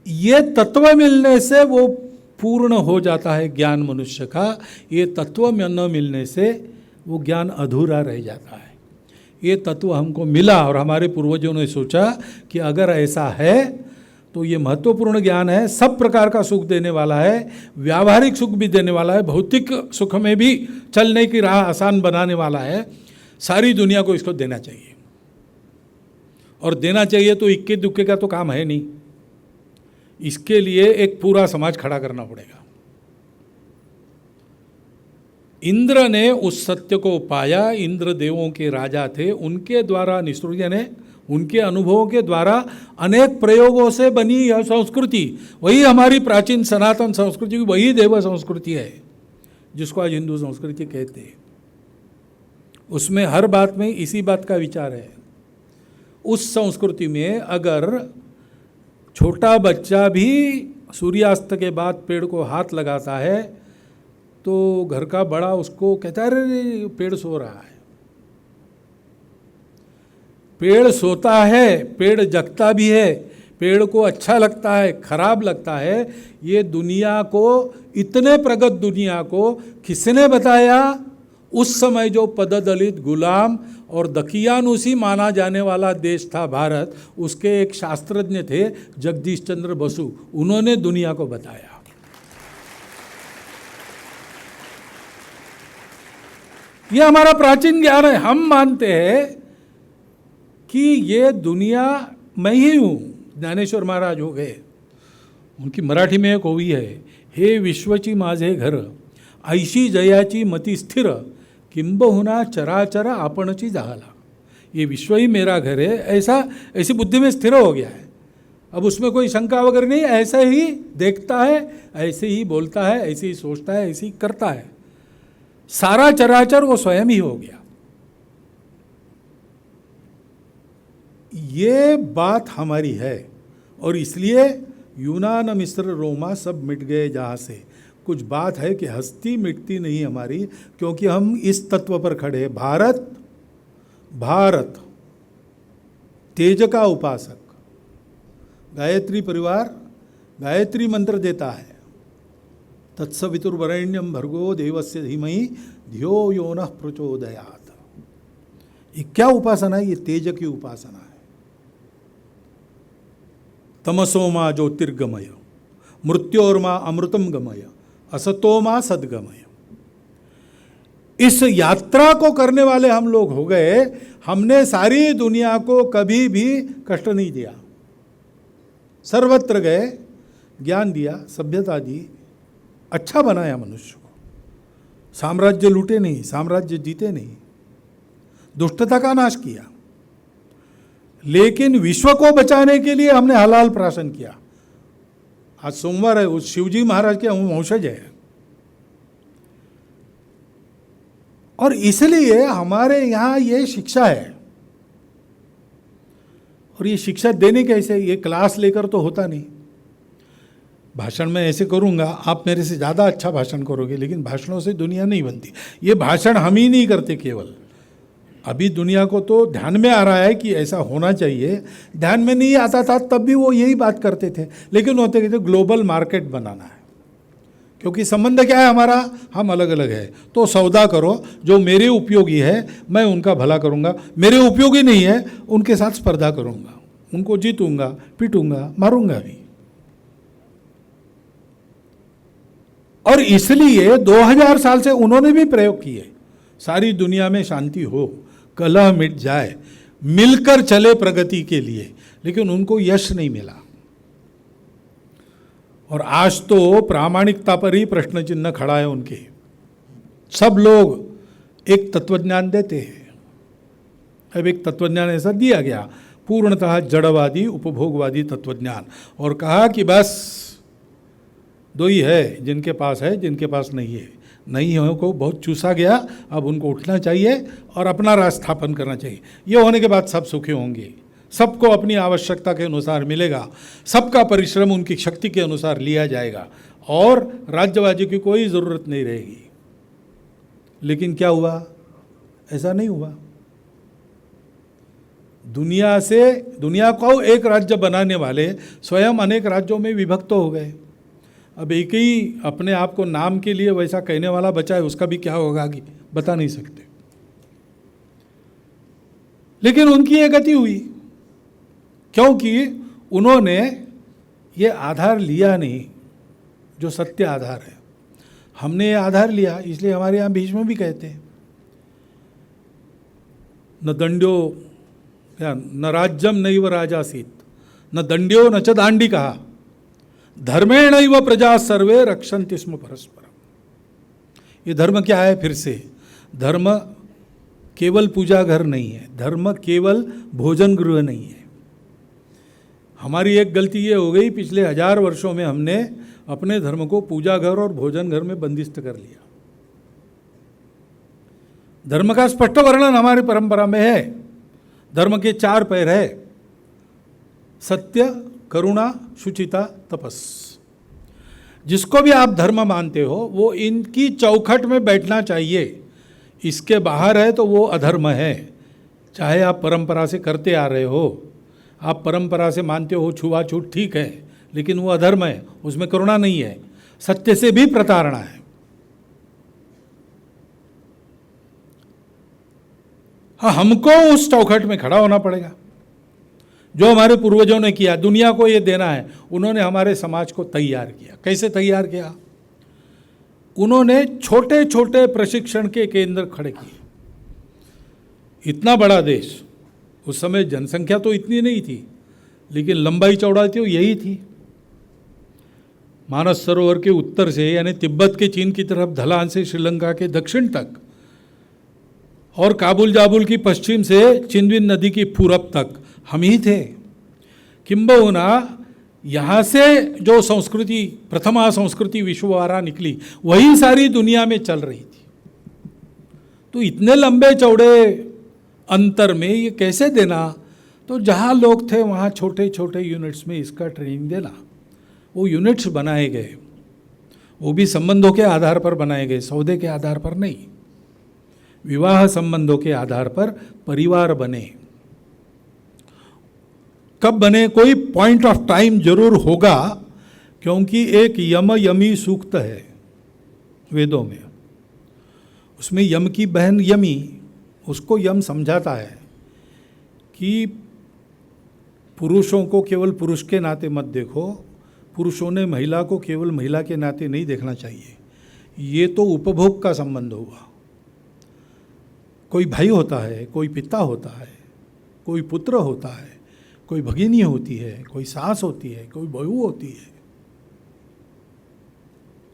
ये तत्व मिलने से वो पूर्ण हो जाता है ज्ञान मनुष्य का। ये तत्व में न मिलने से वो ज्ञान अधूरा रह जाता है। ये तत्व हमको मिला और हमारे पूर्वजों ने सोचा कि अगर ऐसा है तो ये महत्वपूर्ण ज्ञान है, सब प्रकार का सुख देने वाला है, व्यावहारिक सुख भी देने वाला है, भौतिक सुख में भी चलने की राह आसान बनाने वाला है। सारी दुनिया को इसको देना चाहिए, और देना चाहिए तो इक्के दुक्के का तो काम है नहीं, इसके लिए एक पूरा समाज खड़ा करना पड़ेगा। इंद्र ने उस सत्य को पाया, इंद्र देवों के राजा थे, उनके द्वारा निसृत ने उनके अनुभवों के द्वारा अनेक प्रयोगों से बनी यह संस्कृति, वही हमारी प्राचीन सनातन संस्कृति, वही देव संस्कृति है जिसको आज हिंदू संस्कृति कहते हैं। उसमें हर बात में इसी बात का विचार है। उस संस्कृति में अगर छोटा बच्चा भी सूर्यास्त के बाद पेड़ को हाथ लगाता है तो घर का बड़ा उसको कहता है अरे पेड़ सो रहा है। पेड़ सोता है, पेड़ जगता भी है, पेड़ को अच्छा लगता है, खराब लगता है, ये दुनिया को, इतने प्रगत दुनिया को किसने बताया? उस समय जो पददलित गुलाम और दकियानुसी माना जाने वाला देश था भारत, उसके एक शास्त्रज्ञ थे जगदीश चंद्र बसु, उन्होंने दुनिया को बताया। ये हमारा प्राचीन ज्ञान है। हम मानते हैं कि ये दुनिया मैं ही हूँ। ज्ञानेश्वर महाराज हो गए, उनकी मराठी में एक ओवी है, हे विश्वची माझे घर, ऐशी जयाची मती स्थिर, किंबहुना चराचर आपणची जाहला। ये विश्व ही मेरा घर है, ऐसी बुद्धि में स्थिर हो गया है। अब उसमें कोई शंका वगैरह नहीं, ऐसे ही देखता है, ऐसे ही बोलता है, ऐसे ही सोचता है, ऐसे ही करता है। सारा चराचर वो स्वयं ही हो गया। ये बात हमारी है, और इसलिए यूनान मिस्र रोमा सब मिट गए जहाँ से। कुछ बात है कि हस्ती मिटती नहीं हमारी, क्योंकि हम इस तत्व पर खड़े हैं। भारत तेज का उपासक, गायत्री परिवार गायत्री मंत्र देता है, तत्सवितुर्वरेण्यम भर्गो देवस्य धीमहि धियो यो नः प्रचोदयात्। ये क्या उपासना है? ये तेज की उपासना है। तमसोमा ज्योतिर्गमय मृत्योर्मा अमृतम गमय, असतो मा सद्गमय। इस यात्रा को करने वाले हम लोग हो गए। हमने सारी दुनिया को कभी भी कष्ट नहीं दिया, सर्वत्र गए, ज्ञान दिया, सभ्यता दी, अच्छा बनाया मनुष्य को। साम्राज्य लूटे नहीं, साम्राज्य जीते नहीं, दुष्टता का नाश किया, लेकिन विश्व को बचाने के लिए हमने हलाल प्राशन किया। आज सोमवार है, उस शिवजी महाराज के हम वंशज है, और इसलिए हमारे यहाँ ये शिक्षा है। और ये शिक्षा देने कैसे, ये क्लास लेकर तो होता नहीं। भाषण में ऐसे करूँगा, आप मेरे से ज़्यादा अच्छा भाषण करोगे, लेकिन भाषणों से दुनिया नहीं बनती। ये भाषण हम ही नहीं करते केवल, अभी दुनिया को तो ध्यान में आ रहा है कि ऐसा होना चाहिए। ध्यान में नहीं आता था तब भी वो यही बात करते थे, लेकिन होते कहते ग्लोबल मार्केट बनाना है, क्योंकि संबंध क्या है हमारा, हम अलग अलग है। तो सौदा करो, जो मेरे उपयोगी है मैं उनका भला करूँगा, मेरे उपयोगी नहीं है उनके साथ स्पर्धा करूँगा, उनको जीतूंगा, पीटूंगा, मारूंगा भी। और इसलिए 2000 साल से उन्होंने भी प्रयोग किए, सारी दुनिया में शांति हो, कलह मिट जाए, मिलकर चले प्रगति के लिए, लेकिन उनको यश नहीं मिला। और आज तो प्रामाणिकता पर ही प्रश्न चिन्ह खड़ा है उनके। सब लोग एक तत्वज्ञान देते हैं, अब एक तत्वज्ञान ऐसा दिया गया, पूर्णतः जड़वादी उपभोगवादी तत्वज्ञान, और कहा कि बस दो ही है, जिनके पास है, जिनके पास नहीं है। नहीं हो को बहुत चूसा गया, अब उनको उठना चाहिए और अपना राज स्थापन करना चाहिए। ये होने के बाद सब सुखी होंगे, सबको अपनी आवश्यकता के अनुसार मिलेगा, सबका परिश्रम उनकी शक्ति के अनुसार लिया जाएगा, और राज्यवादी की कोई ज़रूरत नहीं रहेगी। लेकिन क्या हुआ, ऐसा नहीं हुआ। दुनिया को एक राज्य बनाने वाले स्वयं अनेक राज्यों में विभक्त हो गए। अब एक ही अपने आप को नाम के लिए वैसा कहने वाला बचा है, उसका भी क्या होगा कि बता नहीं सकते। लेकिन उनकी ये गति हुई क्योंकि उन्होंने ये आधार लिया नहीं जो सत्य आधार है। हमने ये आधार लिया, इसलिए हमारे यहाँ बीच में भी कहते हैं न दंड्यो या न राज्यम नैव राजासीत, न दंड्यो न च दांडी कहा, धर्मेणैव प्रजा सर्वे रक्षन्ति स्म परस्परम। ये धर्म क्या है, फिर से धर्म केवल पूजा घर नहीं है, धर्म केवल भोजन गृह नहीं है। हमारी एक गलती ये हो गई, पिछले 1000 वर्षों में हमने अपने धर्म को पूजा घर और भोजन घर में बंदिस्त कर लिया। धर्म का स्पष्ट वर्णन हमारी परंपरा में है। धर्म के 4 पैर है, सत्य, करुणा, शुचिता, तपस। जिसको भी आप धर्म मानते हो वो इनकी चौखट में बैठना चाहिए। इसके बाहर है तो वो अधर्म है। चाहे आप परंपरा से करते आ रहे हो, आप परंपरा से मानते हो छुआछूत ठीक है, लेकिन वो अधर्म है, उसमें करुणा नहीं है, सत्य से भी प्रताड़ना है। हाँ, हमको उस चौखट में खड़ा होना पड़ेगा। जो हमारे पूर्वजों ने किया, दुनिया को ये देना है, उन्होंने हमारे समाज को तैयार किया। कैसे तैयार किया? उन्होंने छोटे छोटे प्रशिक्षण के केंद्र खड़े किए। इतना बड़ा देश, उस समय जनसंख्या तो इतनी नहीं थी, लेकिन लंबाई चौड़ाई तो यही थी। मानस सरोवर के उत्तर से यानी तिब्बत के चीन की तरफ ढलान से श्रीलंका के दक्षिण तक, और काबुल जाबुल की पश्चिम से चिंदविन नदी की पूरब तक हम ही थे। किंबहुना यहाँ से जो संस्कृति, प्रथमा संस्कृति विश्ववारा निकली, वही सारी दुनिया में चल रही थी। तो इतने लंबे चौड़े अंतर में ये कैसे देना? तो जहाँ लोग थे वहाँ छोटे छोटे यूनिट्स में इसका ट्रेनिंग देना। वो यूनिट्स बनाए गए, वो भी संबंधों के आधार पर बनाए गए, सौदे के आधार पर नहीं। विवाह संबंधों के आधार पर परिवार बने। कब बने? कोई पॉइंट ऑफ टाइम जरूर होगा, क्योंकि एक यम यमी सूक्त है वेदों में। उसमें यम की बहन यमी, उसको यम समझाता है कि पुरुषों को केवल पुरुष के नाते मत देखो, पुरुषों ने महिला को केवल महिला के नाते नहीं देखना चाहिए। ये तो उपभोग का संबंध हुआ। कोई भाई होता है, कोई पिता होता है, कोई पुत्र होता है, कोई भगिनी होती है, कोई सास होती है, कोई बहू होती है,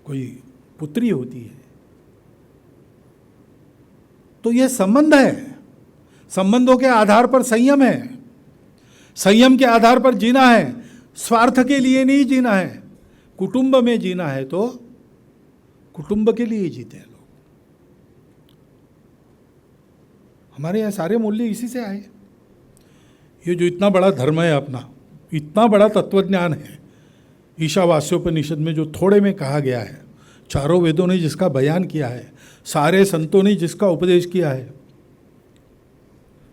कोई पुत्री होती है। तो ये संबंध है। संबंधों के आधार पर संयम है। संयम के आधार पर जीना है। स्वार्थ के लिए नहीं जीना है। कुटुंब में जीना है तो कुटुंब के लिए जीते हैं लोग। हमारे यहाँ सारे मूल्य इसी से आए। ये जो इतना बड़ा धर्म है अपना, इतना बड़ा तत्वज्ञान है, ईशावास्योपनिषद में जो थोड़े में कहा गया है, चारों वेदों ने जिसका बयान किया है, सारे संतों ने जिसका उपदेश किया है,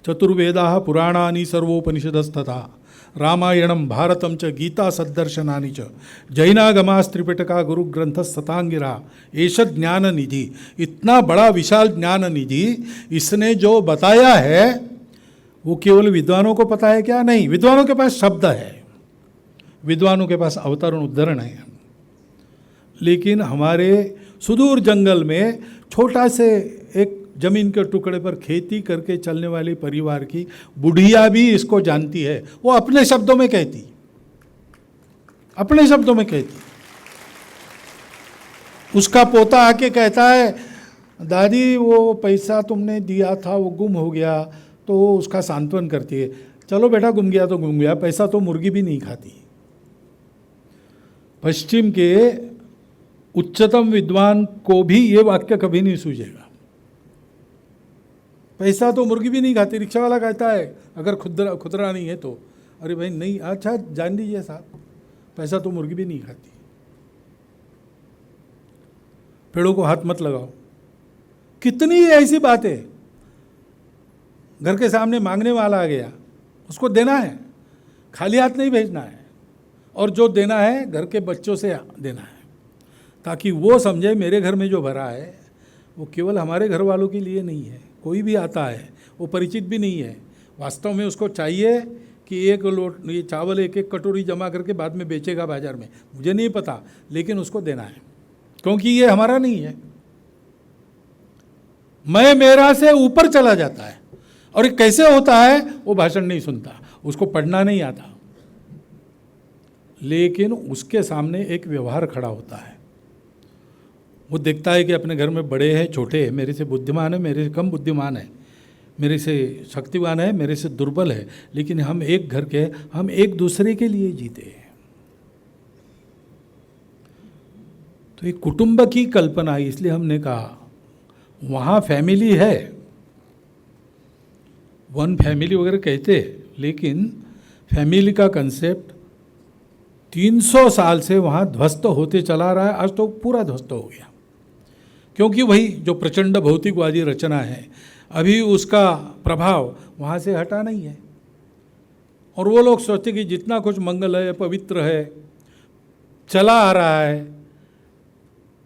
चतुर्वेदा पुराणानि सर्वोपनिषदस्तथा रामायणम भारतम च गीता सद्दर्शनानि च जैनागमास्त्रिपिटका गुरु ग्रंथ सतांगिरा एष ज्ञान निधि। इतना बड़ा विशाल ज्ञान निधि इसने जो बताया है वो केवल विद्वानों को पता है क्या? नहीं, विद्वानों के पास शब्द है, विद्वानों के पास अवतरण उद्धरण है, लेकिन हमारे सुदूर जंगल में छोटा से एक जमीन के टुकड़े पर खेती करके चलने वाले परिवार की बुढ़िया भी इसको जानती है। वो अपने शब्दों में कहती, अपने शब्दों में कहती। उसका पोता आके कहता है, दादी वो पैसा तुमने दिया था वो गुम हो गया, तो वो उसका सांत्वन करती है, चलो बेटा गुम गया तो गुम गया, पैसा तो मुर्गी भी नहीं खाती। पश्चिम के उच्चतम विद्वान को भी ये वाक्य कभी नहीं सूझेगा। पैसा तो मुर्गी भी नहीं खाती। रिक्शा वाला कहता है अगर खुदरा नहीं है तो, अरे भाई नहीं, अच्छा जान लीजिए साहब, पैसा तो मुर्गी भी नहीं खाती। पेड़ों को हाथ मत लगाओ। कितनी ऐसी बातें। घर के सामने मांगने वाला आ गया, उसको देना है, खाली हाथ नहीं भेजना है, और जो देना है घर के बच्चों से देना है, ताकि वो समझे मेरे घर में जो भरा है वो केवल हमारे घर वालों के लिए नहीं है। कोई भी आता है, वो परिचित भी नहीं है, वास्तव में उसको चाहिए कि एक लोट ये चावल एक एक कटोरी जमा करके बाद में बेचेगा बाजार में, मुझे नहीं पता, लेकिन उसको देना है, क्योंकि ये हमारा नहीं है। मैं मेरा से ऊपर चला जाता है। और ये कैसे होता है? वो भाषण नहीं सुनता, उसको पढ़ना नहीं आता, लेकिन उसके सामने एक व्यवहार खड़ा होता है। वो देखता है कि अपने घर में बड़े हैं, छोटे हैं, मेरे से बुद्धिमान है, मेरे से कम बुद्धिमान है, मेरे से शक्तिवान है, मेरे से दुर्बल है, लेकिन हम एक घर के, हम एक दूसरे के लिए जीते हैं। तो ये कुटुंब की कल्पना, इसलिए हमने कहा वहाँ फैमिली है, वन फैमिली वगैरह कहते हैं, लेकिन फैमिली का कंसेप्ट 300 साल से वहाँ ध्वस्त होते चला रहा है। आज तो पूरा ध्वस्त हो गया, क्योंकि वही जो प्रचंड भौतिकवादी रचना है, अभी उसका प्रभाव वहाँ से हटा नहीं है। और वो लोग सोचते कि जितना कुछ मंगल है, पवित्र है, चला आ रहा है,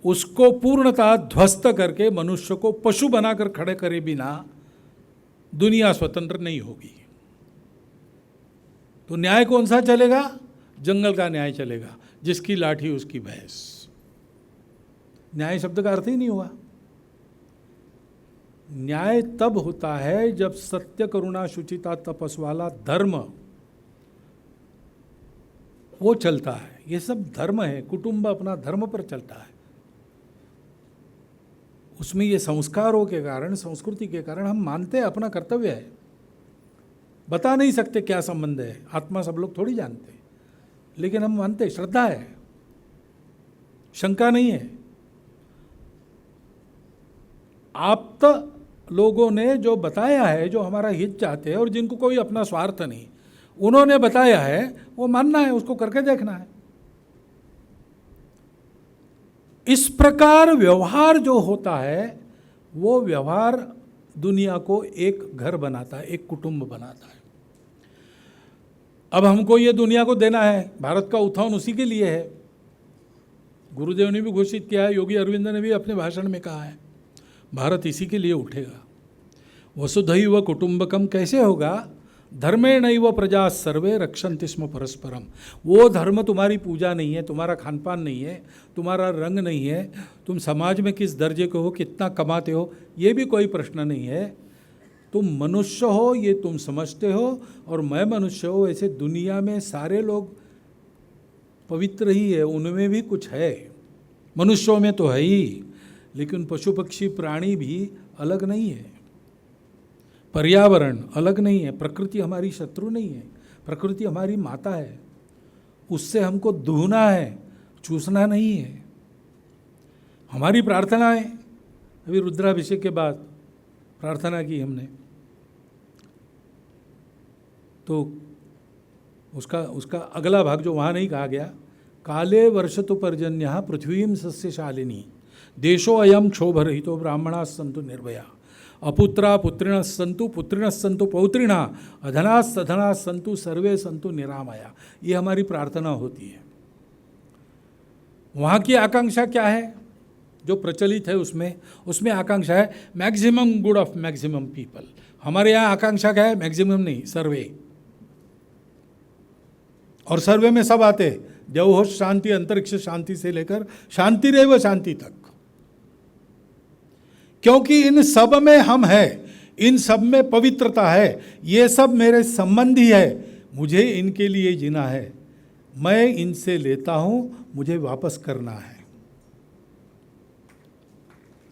उसको पूर्णतः ध्वस्त करके मनुष्य को पशु बनाकर खड़े करे बिना दुनिया स्वतंत्र नहीं होगी। तो न्याय कौन सा चलेगा? जंगल का न्याय चलेगा, जिसकी लाठी उसकी भैंस। न्याय शब्द का अर्थ ही नहीं हुआ। न्याय तब होता है जब सत्य, करुणा, शुचिता, तपस वाला धर्म वो चलता है। ये सब धर्म है। कुटुंब अपना धर्म पर चलता है। उसमें ये संस्कारों के कारण, संस्कृति के कारण हम मानते हैं अपना कर्तव्य है। बता नहीं सकते क्या संबंध है, आत्मा सब लोग थोड़ी जानते, लेकिन हम मानते, श्रद्धा है, शंका नहीं है। आप्त लोगों ने जो बताया है, जो हमारा हित चाहते हैं और जिनको कोई अपना स्वार्थ नहीं, उन्होंने बताया है, वो मानना है, उसको करके देखना है। इस प्रकार व्यवहार जो होता है, वो व्यवहार दुनिया को एक घर बनाता है, एक कुटुंब बनाता है। अब हमको ये दुनिया को देना है, भारत का उत्थान उसी के लिए है। गुरुदेव ने भी घोषित किया है, योगी अरविंद ने भी अपने भाषण में कहा है, भारत इसी के लिए उठेगा। वसुधैव कुटुंबकम कैसे होगा? धर्मेणैव प्रजा सर्वे रक्षन्ति स्म परस्परम। वो धर्म तुम्हारी पूजा नहीं है, तुम्हारा खानपान नहीं है, तुम्हारा रंग नहीं है, तुम समाज में किस दर्जे के हो, कितना कमाते हो, ये भी कोई प्रश्न नहीं है। तुम मनुष्य हो ये तुम समझते हो, और मैं मनुष्य हो, ऐसे दुनिया में सारे लोग पवित्र ही है, उनमें भी कुछ है, मनुष्यों में तो है ही, लेकिन पशु पक्षी प्राणी भी अलग नहीं है, पर्यावरण अलग नहीं है, प्रकृति हमारी शत्रु नहीं है, प्रकृति हमारी माता है, उससे हमको दूहना है, चूसना नहीं है। हमारी प्रार्थना है, अभी रुद्राभिषेक के बाद प्रार्थना की हमने, तो उसका अगला भाग जो वहाँ नहीं कहा गया, काले वर्षतु पर्जन्यः पृथ्वीं सस्यशालिनी देशो अयम क्षोभरहितो ब्राह्मणाः सन्तु निर्भया अपुत्रा पुत्रिणः सन्तु पौत्रिणः अधनाः सधनाः सन्तु सर्वे सन्तु निरामया। ये हमारी प्रार्थना होती है। वहाँ की आकांक्षा क्या है जो प्रचलित है, उसमें आकांक्षा है maximum good of maximum people. हमारे यहाँ आकांक्षा क्या है? मैक्सिमम नहीं, सर्वे। और सर्वे में सब आते, देवहोश शांति, अंतरिक्ष शांति से लेकर शांति रेव शांति तक, क्योंकि इन सब में हम हैं, इन सब में पवित्रता है, ये सब मेरे संबंधी है, मुझे इनके लिए जीना है, मैं इनसे लेता हूं, मुझे वापस करना है।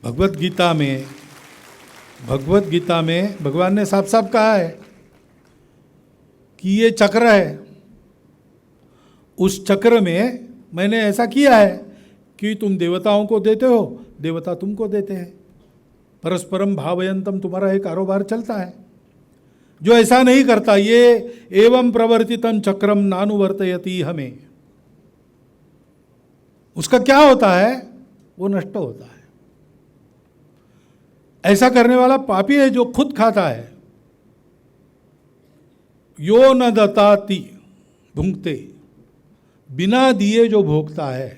भगवत गीता में भगवान ने साफ साफ कहा है कि ये चक्र है, उस चक्र में मैंने ऐसा किया है कि तुम देवताओं को देते हो, देवता तुमको देते हैं, परस्परम भावयंतम, तुम्हारा एक कारोबार चलता है। जो ऐसा नहीं करता, ये एवं प्रवर्तितम चक्रम नानुवर्तयति हमें, उसका क्या होता है? वो नष्ट होता है। ऐसा करने वाला पापी है जो खुद खाता है। यो न दताति भुंक्ते, बिना दिए जो भोगता है,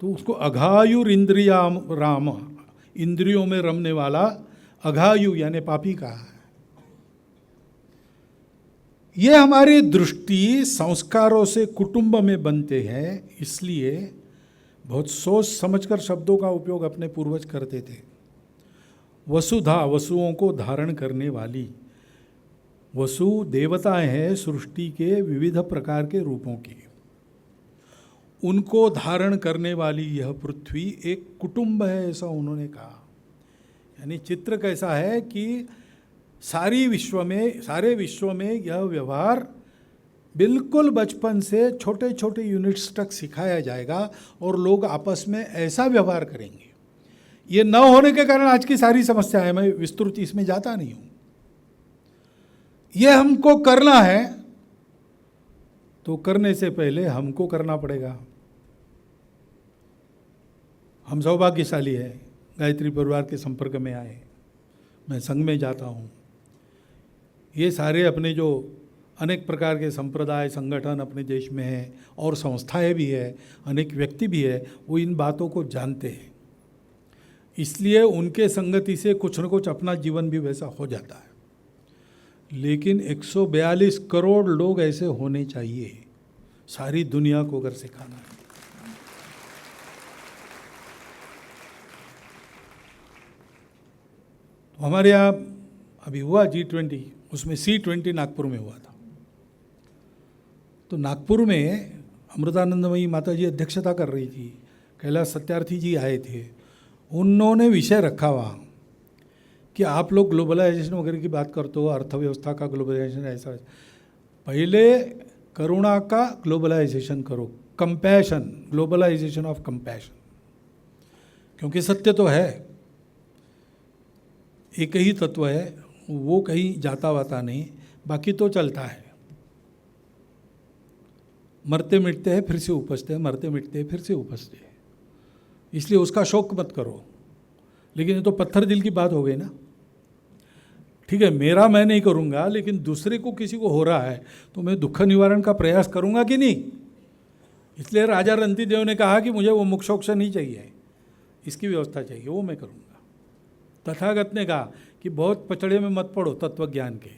तो उसको अघायुर इंद्रिया राम, इंद्रियों में रमने वाला अघायु यानी पापी कहा है। ये हमारी दृष्टि संस्कारों से कुटुंब में बनते हैं, इसलिए बहुत सोच समझकर शब्दों का उपयोग अपने पूर्वज करते थे। वसुधा, वसुओं को धारण करने वाली, वसु देवताएं हैं सृष्टि के विविध प्रकार के रूपों की, उनको धारण करने वाली यह पृथ्वी एक कुटुंब है, ऐसा उन्होंने कहा। यानी चित्र कैसा है कि सारे विश्व में यह व्यवहार बिल्कुल बचपन से छोटे छोटे यूनिट्स तक सिखाया जाएगा और लोग आपस में ऐसा व्यवहार करेंगे। ये न होने के कारण आज की सारी समस्या है, मैं विस्तृत इसमें जाता नहीं हूँ। ये हमको करना है तो करने से पहले हमको करना पड़ेगा। हम सौभाग्यशाली है, गायत्री परिवार के संपर्क में आए, मैं संघ में जाता हूँ, ये सारे अपने जो अनेक प्रकार के संप्रदाय संगठन अपने देश में हैं और संस्थाएं भी है, अनेक व्यक्ति भी है, वो इन बातों को जानते हैं, इसलिए उनके संगति से कुछ न कुछ अपना जीवन भी वैसा हो जाता है। लेकिन 142 करोड़ लोग ऐसे होने चाहिए, सारी दुनिया को अगर सिखाना है। तो हमारे यहाँ अभी हुआ G20, उसमें C20 नागपुर में हुआ था। तो नागपुर में अमृतानंदमयी माता जी अध्यक्षता कर रही थी, कैलाश सत्यार्थी जी आए थे। उन्होंने विषय रखा वहाँ कि आप लोग ग्लोबलाइजेशन वगैरह की बात करते हो, अर्थव्यवस्था का ग्लोबलाइजेशन, ऐसा पहले करुणा का ग्लोबलाइजेशन करो, कंपैशन, ग्लोबलाइजेशन ऑफ कंपैशन, क्योंकि सत्य तो है, एक ही तत्व है, वो कहीं जाता वाता नहीं, बाकी तो चलता है। मरते मिटते हैं फिर से उपजते हैं, मरते मिटते हैं फिर से उपजते हैं, इसलिए उसका शोक मत करो। लेकिन ये तो पत्थर दिल की बात हो गई ना। ठीक है, मेरा मैं नहीं करूँगा, लेकिन दूसरे को किसी को हो रहा है तो मैं दुख निवारण का प्रयास करूँगा कि नहीं। इसलिए राजा रंतिदेव ने कहा कि मुझे वो मोक्षोक्ष नहीं चाहिए, इसकी व्यवस्था चाहिए, वो मैं करूँगा। तथागत ने कहा कि बहुत पचड़े में मत पड़ो तत्व ज्ञान के,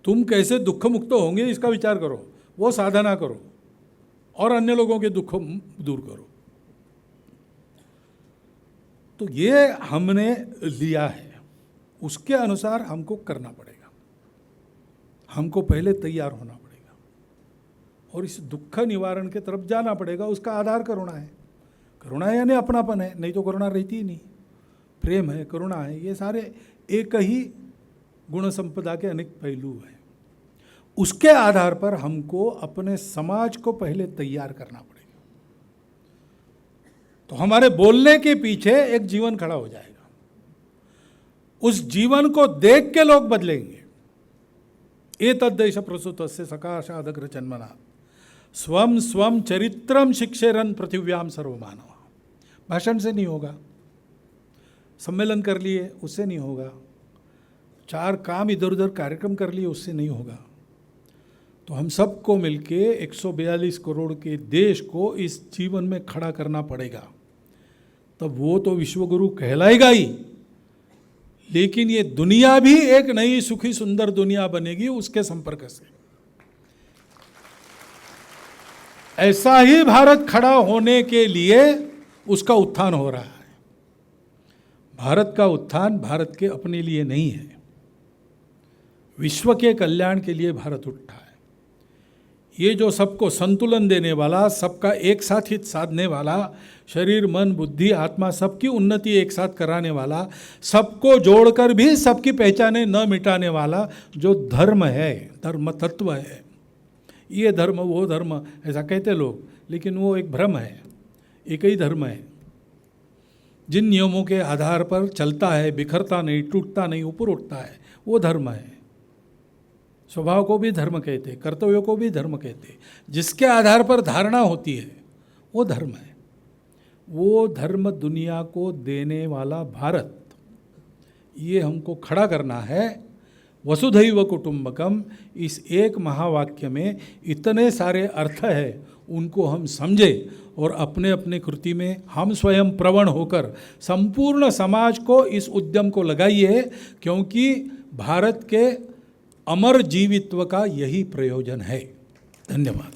तुम कैसे दुख मुक्त होंगे इसका विचार करो, वो साधना करो और अन्य लोगों के दुख दूर करो। तो ये हमने लिया है, उसके अनुसार हमको करना पड़ेगा, हमको पहले तैयार होना पड़ेगा और इस दुख निवारण के तरफ जाना पड़ेगा। उसका आधार करुणा है। करुणा है यानी अपनापन है, नहीं तो करुणा रहती ही नहीं। प्रेम है, करुणा है, ये सारे एक ही गुण संपदा के अनेक पहलू हैं। उसके आधार पर हमको अपने समाज को पहले तैयार करना पड़ेगा। तो हमारे बोलने के पीछे एक जीवन खड़ा हो जाएगा, उस जीवन को देख के लोग बदलेंगे। एतद्देश प्रसूतस्य सकाशादग्र जन्मना स्वम स्वम चरित्रम शिक्षेरन पृथिव्याम सर्वमानव। भाषण से नहीं होगा, सम्मेलन कर लिए उससे नहीं होगा, चार काम इधर उधर कार्यक्रम कर लिए उससे नहीं होगा। तो हम सबको मिलके 142 करोड़ के देश को इस जीवन में खड़ा करना पड़ेगा, तब वो तो विश्वगुरु कहलाएगा ही, लेकिन ये दुनिया भी एक नई सुखी सुंदर दुनिया बनेगी उसके संपर्क से। ऐसा ही भारत खड़ा होने के लिए उसका उत्थान हो रहा है। भारत का उत्थान भारत के अपने लिए नहीं है, विश्व के कल्याण के लिए भारत उठा है। ये जो सबको संतुलन देने वाला, सबका एक साथ हित साधने वाला, शरीर मन बुद्धि आत्मा सबकी उन्नति एक साथ कराने वाला, सबको जोड़कर भी सबकी पहचाने न मिटाने वाला जो धर्म है, धर्म तत्व है। ये धर्म वो धर्म ऐसा कहते लोग, लेकिन वो एक भ्रम है। एक ही धर्म है, जिन नियमों के आधार पर चलता है, बिखरता नहीं, टूटता नहीं, ऊपर उठता है, वो धर्म है। स्वभाव को भी धर्म कहते, कर्तव्यों को भी धर्म कहते, जिसके आधार पर धारणा होती है वो धर्म है। वो धर्म दुनिया को देने वाला भारत, ये हमको खड़ा करना है। वसुधैव कुटुंबकम, इस एक महावाक्य में इतने सारे अर्थ है, उनको हम समझे और अपने अपने कृति में हम स्वयं प्रवण होकर संपूर्ण समाज को इस उद्यम को लगाइए, क्योंकि भारत के अमर जीवित्व का यही प्रयोजन है। धन्यवाद।